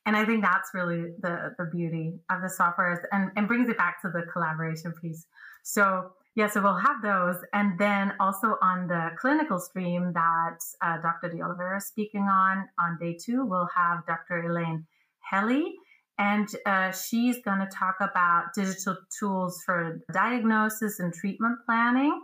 And I think that's really the beauty of the software and brings it back to the collaboration piece. So we'll have those. And then also on the clinical stream that Dr. De Oliveira is speaking on day 2, we'll have Dr. Elaine Helly. And she's going to talk about digital tools for diagnosis and treatment planning.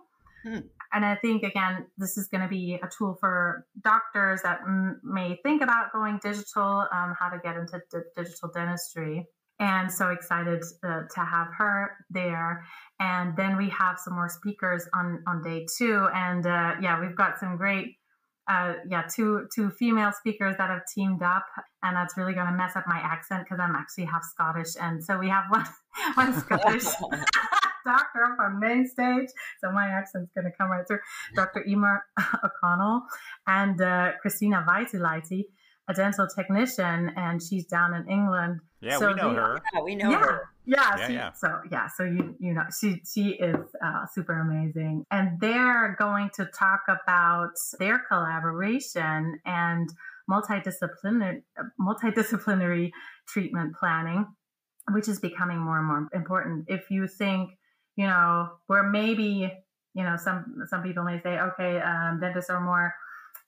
And I think, again, this is going to be a tool for doctors that may think about going digital, how to get into digital dentistry. And so excited to have her there. And then we have some more speakers on day 2. And we've got some great, two female speakers that have teamed up. And that's really going to mess up my accent because I'm actually half Scottish. And so we have one Scottish doctor up on main stage. So my accent's going to come right through. Dr. Emer O'Connell and Christina McClymont, a dental technician, and she's down in England. Yeah, so we know her. Yeah, we know her. So you know she is super amazing, and they're going to talk about their collaboration and multidisciplinary treatment planning, which is becoming more and more important. If you think, where maybe some people may say, okay, dentists are more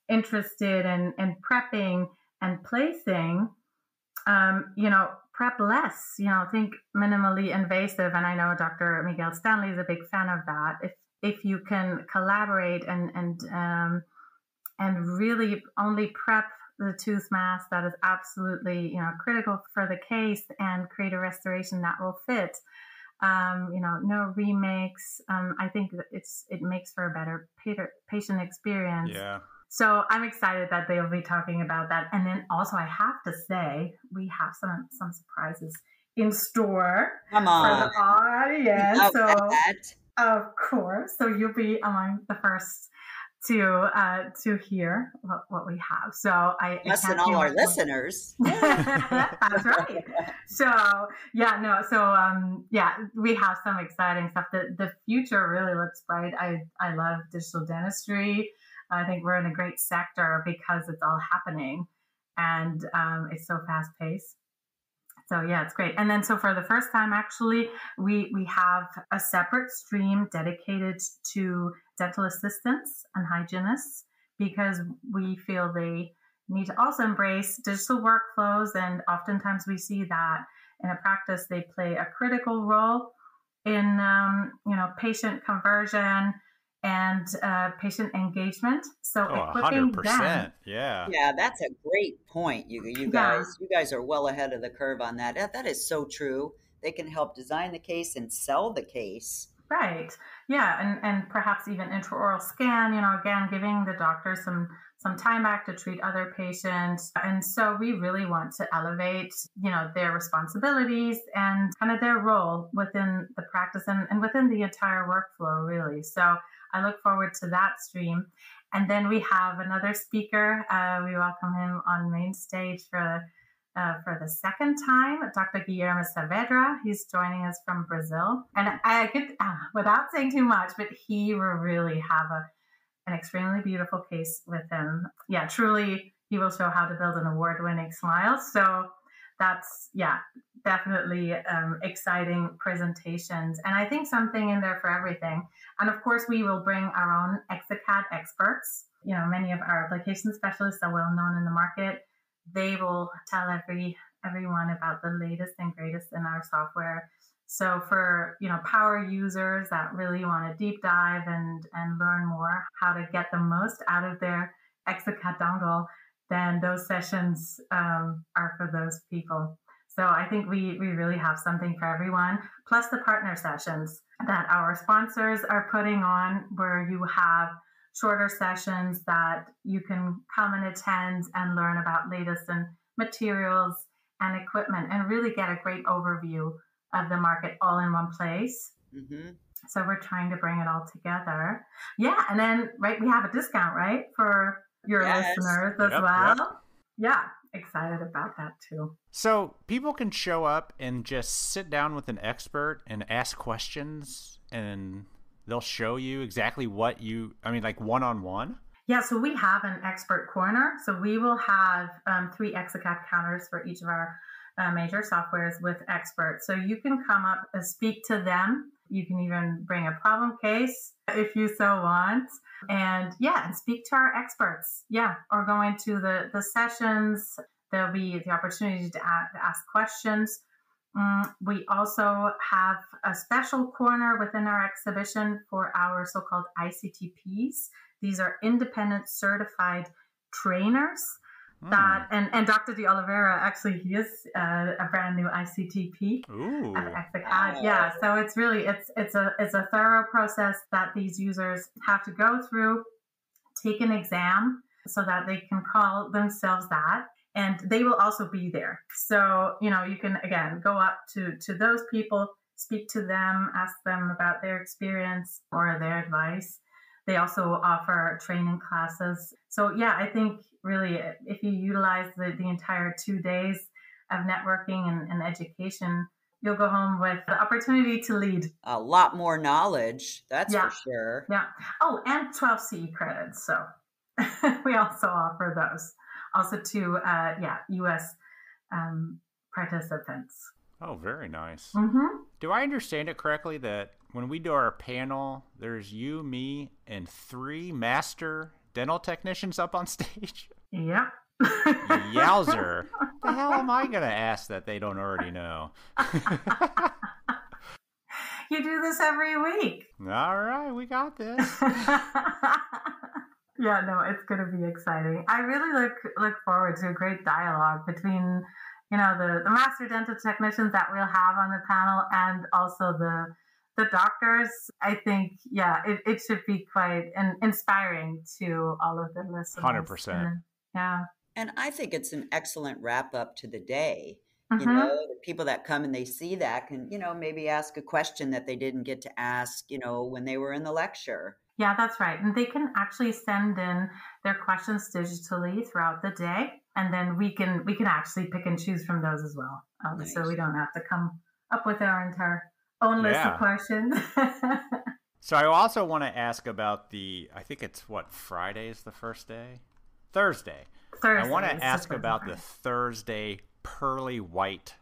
interested in prepping and placing, prep less, think minimally invasive. And I know Dr. Miguel Stanley is a big fan of that. If you can collaborate and really only prep the tooth mass that is absolutely, critical for the case and create a restoration that will fit, no remakes. I think that it makes for a better patient experience. Yeah. So I'm excited that they'll be talking about that. And then also I have to say, we have some surprises in store Come on. for the audience. Love So that. of course, so you'll be among the first to hear what we have. So Us and all our listeners. That's right. So we have some exciting stuff. The future really looks bright. I love digital dentistry. I think we're in a great sector because it's all happening, and it's so fast paced. So yeah, it's great. And then so for the first time, actually, we have a separate stream dedicated to dental assistants and hygienists, because we feel they need to also embrace digital workflows. And oftentimes we see that in a practice, they play a critical role in, patient conversion and patient engagement. So equipping 100%. them. Yeah, that's a great point. You guys are well ahead of the curve on that. That is so true. They can help design the case and sell the case. Right. Yeah. And perhaps even intraoral scan, again, giving the doctor some time back to treat other patients. And so we really want to elevate, their responsibilities and kind of their role within the practice and within the entire workflow, really. So I look forward to that stream. And then we have another speaker. We welcome him on main stage for the second time, Dr. Guilherme Saavedra. He's joining us from Brazil. And I could, without saying too much, but he will really have an extremely beautiful case with him. Yeah, truly, he will show how to build an award-winning smile. So that's, definitely exciting presentations. And I think something in there for everything. And of course, we will bring our own exocad experts. Many of our application specialists are well known in the market. They will tell everyone about the latest and greatest in our software. So for, power users that really want to deep dive and learn more how to get the most out of their exocad dongle, then those sessions are for those people. So I think we really have something for everyone, plus the partner sessions that our sponsors are putting on, where you have shorter sessions that you can come and attend and learn about latest in materials and equipment and really get a great overview of the market all in one place. Mm-hmm. So we're trying to bring it all together. Yeah. And then, we have a discount, right, for your listeners as well. Yep. Yeah. Excited about that too. So people can show up and just sit down with an expert and ask questions, and they'll show you exactly what like one-on-one? Yeah, so we have an expert corner. So we will have 3 exocad counters for each of our major softwares with experts. So you can come up and speak to them. You can even bring a problem case if you so want. And speak to our experts. Yeah, or go into the sessions. There'll be the opportunity to ask questions. We also have a special corner within our exhibition for our so-called ICTPs. These are independent certified trainers. That and Dr. Oliveira, actually, he is a brand new ICTP at exocad. Yeah, so it's really it's a thorough process that these users have to go through, take an exam so that they can call themselves that, and they will also be there. So you can again go up to those people, speak to them, ask them about their experience or their advice. They also offer training classes. So yeah, I think really if you utilize the entire 2 days of networking and education, you'll go home with the opportunity to lead. A lot more knowledge, that's Yeah. for sure. Yeah. Oh, and 12 CE credits. So we also offer those. Also to, U.S. Participants. Oh, very nice. Mm-hmm. Do I understand it correctly that when we do our panel, there's you, me, and 3 master dental technicians up on stage? Yep. Yowzer. The hell am I going to ask that they don't already know? You do this every week. All right, we got this. Yeah, no, it's going to be exciting. I really look forward to a great dialogue between, the master dental technicians that we'll have on the panel and also the doctors. I think, it should be quite inspiring to all of the listeners. 100%. Yeah. And I think it's an excellent wrap up to the day. Mm-hmm. The people that come and they see that can, maybe ask a question that they didn't get to ask, when they were in the lecture. Yeah, that's right. And they can actually send in their questions digitally throughout the day. And then we can actually pick and choose from those as well. Nice. So we don't have to come up with our entire own list of questions. So I also want to ask about I think it's Friday is the first day? Thursday. I want to ask about the Thursday pearly white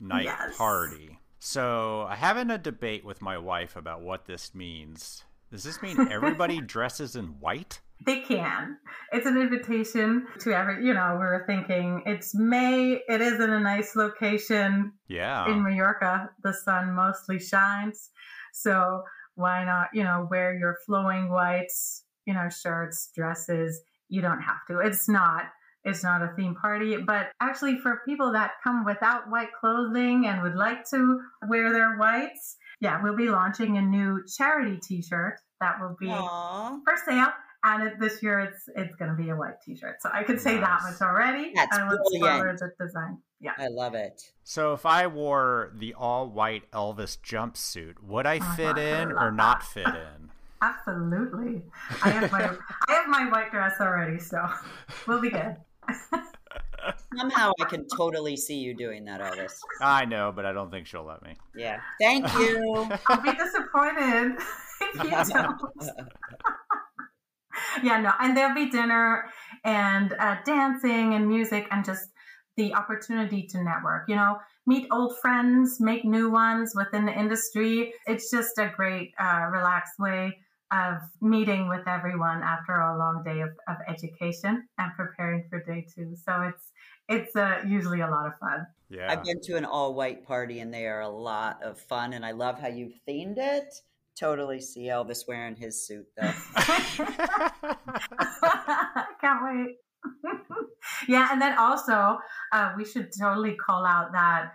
night party. So I'm having a debate with my wife about what this means. Does this mean everybody dresses in white? They can. It's an invitation to we were thinking it's May. It is in a nice location. Yeah. In Mallorca, the sun mostly shines. So why not, wear your flowing whites, shirts, dresses. You don't have to. It's not a theme party, but actually for people that come without white clothing and would like to wear their whites, we'll be launching a new charity t-shirt that will be for sale. And this year it's going to be a white t-shirt. So I could say that much already. That's brilliant. The design. Yeah. I love it. So if I wore the all white Elvis jumpsuit, would I fit in or not fit in? Absolutely. I have my white dress already, so we'll be good. Somehow I can totally see you doing that, Elvis. I know, but I don't think she'll let me. Yeah. Thank you. I'll be disappointed if you don't. Yeah, no. And there'll be dinner and dancing and music and just the opportunity to network, meet old friends, make new ones within the industry. It's just a great, relaxed way of meeting with everyone after a long day of education and preparing for day 2. So it's usually a lot of fun. Yeah. I've been to an all-white party and they are a lot of fun, and I love how you've themed it. Totally see Elvis wearing his suit though. Can't wait. Yeah, and then also we should totally call out that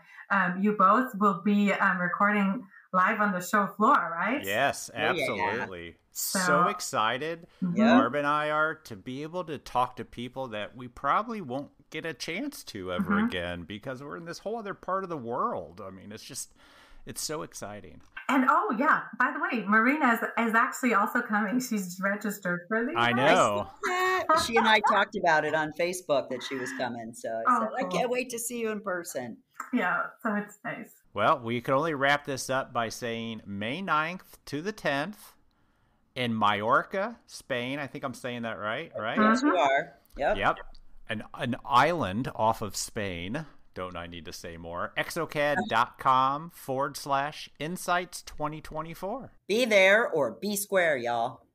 you both will be recording live on the show floor, right? Yes, absolutely. Yeah. So excited. Yeah. Barb and I are to be able to talk to people that we probably won't get a chance to ever again because we're in this whole other part of the world. I mean, it's so exciting. And by the way, Marina is actually also coming. She's registered for the I know. She and I talked about it on Facebook that she was coming. So I said, I can't wait to see you in person. Yeah, so it's nice. Well, we can only wrap this up by saying May 9th to the 10th in Mallorca, Spain. I think I'm saying that right? Yes, you are. Yep. An island off of Spain. Don't I need to say more? exocad.com/insights 2024. Be there or be square, y'all.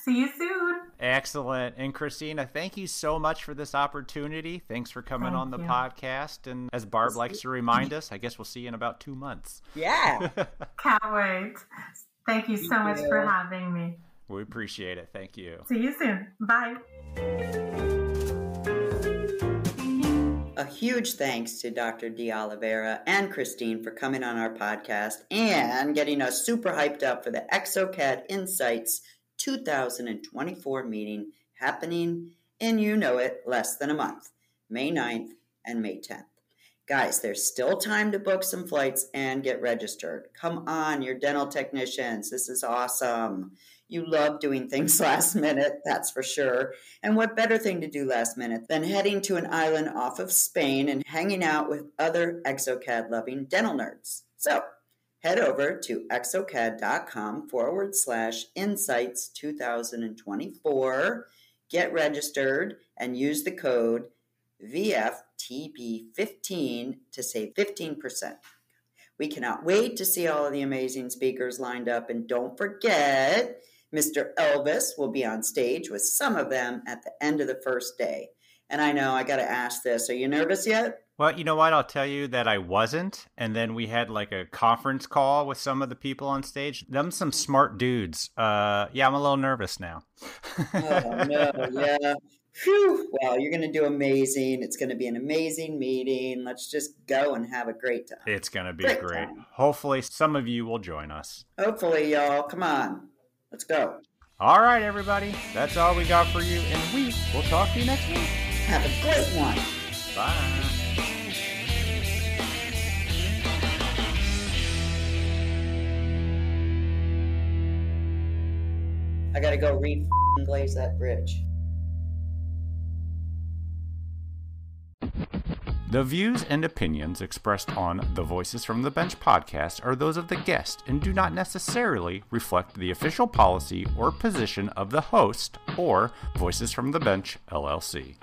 See you soon. Excellent. And Christina, thank you so much for this opportunity. Thanks for coming on the podcast. And as Barb likes to remind us, I guess we'll see you in about 2 months. Yeah. Can't wait. Thank you so much for having me. We appreciate it. Thank you. See you soon. Bye. A huge thanks to Dr. Oliveira and Christine for coming on our podcast and getting us super hyped up for the exocad Insights 2024 meeting happening in less than a month, May 9th and May 10th. Guys, there's still time to book some flights and get registered. Come on, you're dental technicians. This is awesome. You love doing things last minute, that's for sure. And what better thing to do last minute than heading to an island off of Spain and hanging out with other exocad-loving dental nerds? So head over to exocad.com/insights2024, get registered, and use the code VFTB15 to save 15%. We cannot wait to see all of the amazing speakers lined up. And don't forget, Mr. Elvis will be on stage with some of them at the end of the first day. And I know I got to ask this. Are you nervous yet? Well, you know what? I'll tell you that I wasn't. And then we had like a conference call with some of the people on stage. Them some smart dudes. Yeah, I'm a little nervous now. Oh, no. Yeah. Phew. Well, you're going to do amazing. It's going to be an amazing meeting. Let's just go and have a great time. It's going to be great. Hopefully some of you will join us. Hopefully, y'all. Come on. Let's go. All right, everybody. That's all we got for you. And we will talk to you next week. Have a great one. Bye. I got to go glaze that bridge. The views and opinions expressed on the Voices from the Bench podcast are those of the guest and do not necessarily reflect the official policy or position of the host or Voices from the Bench, LLC.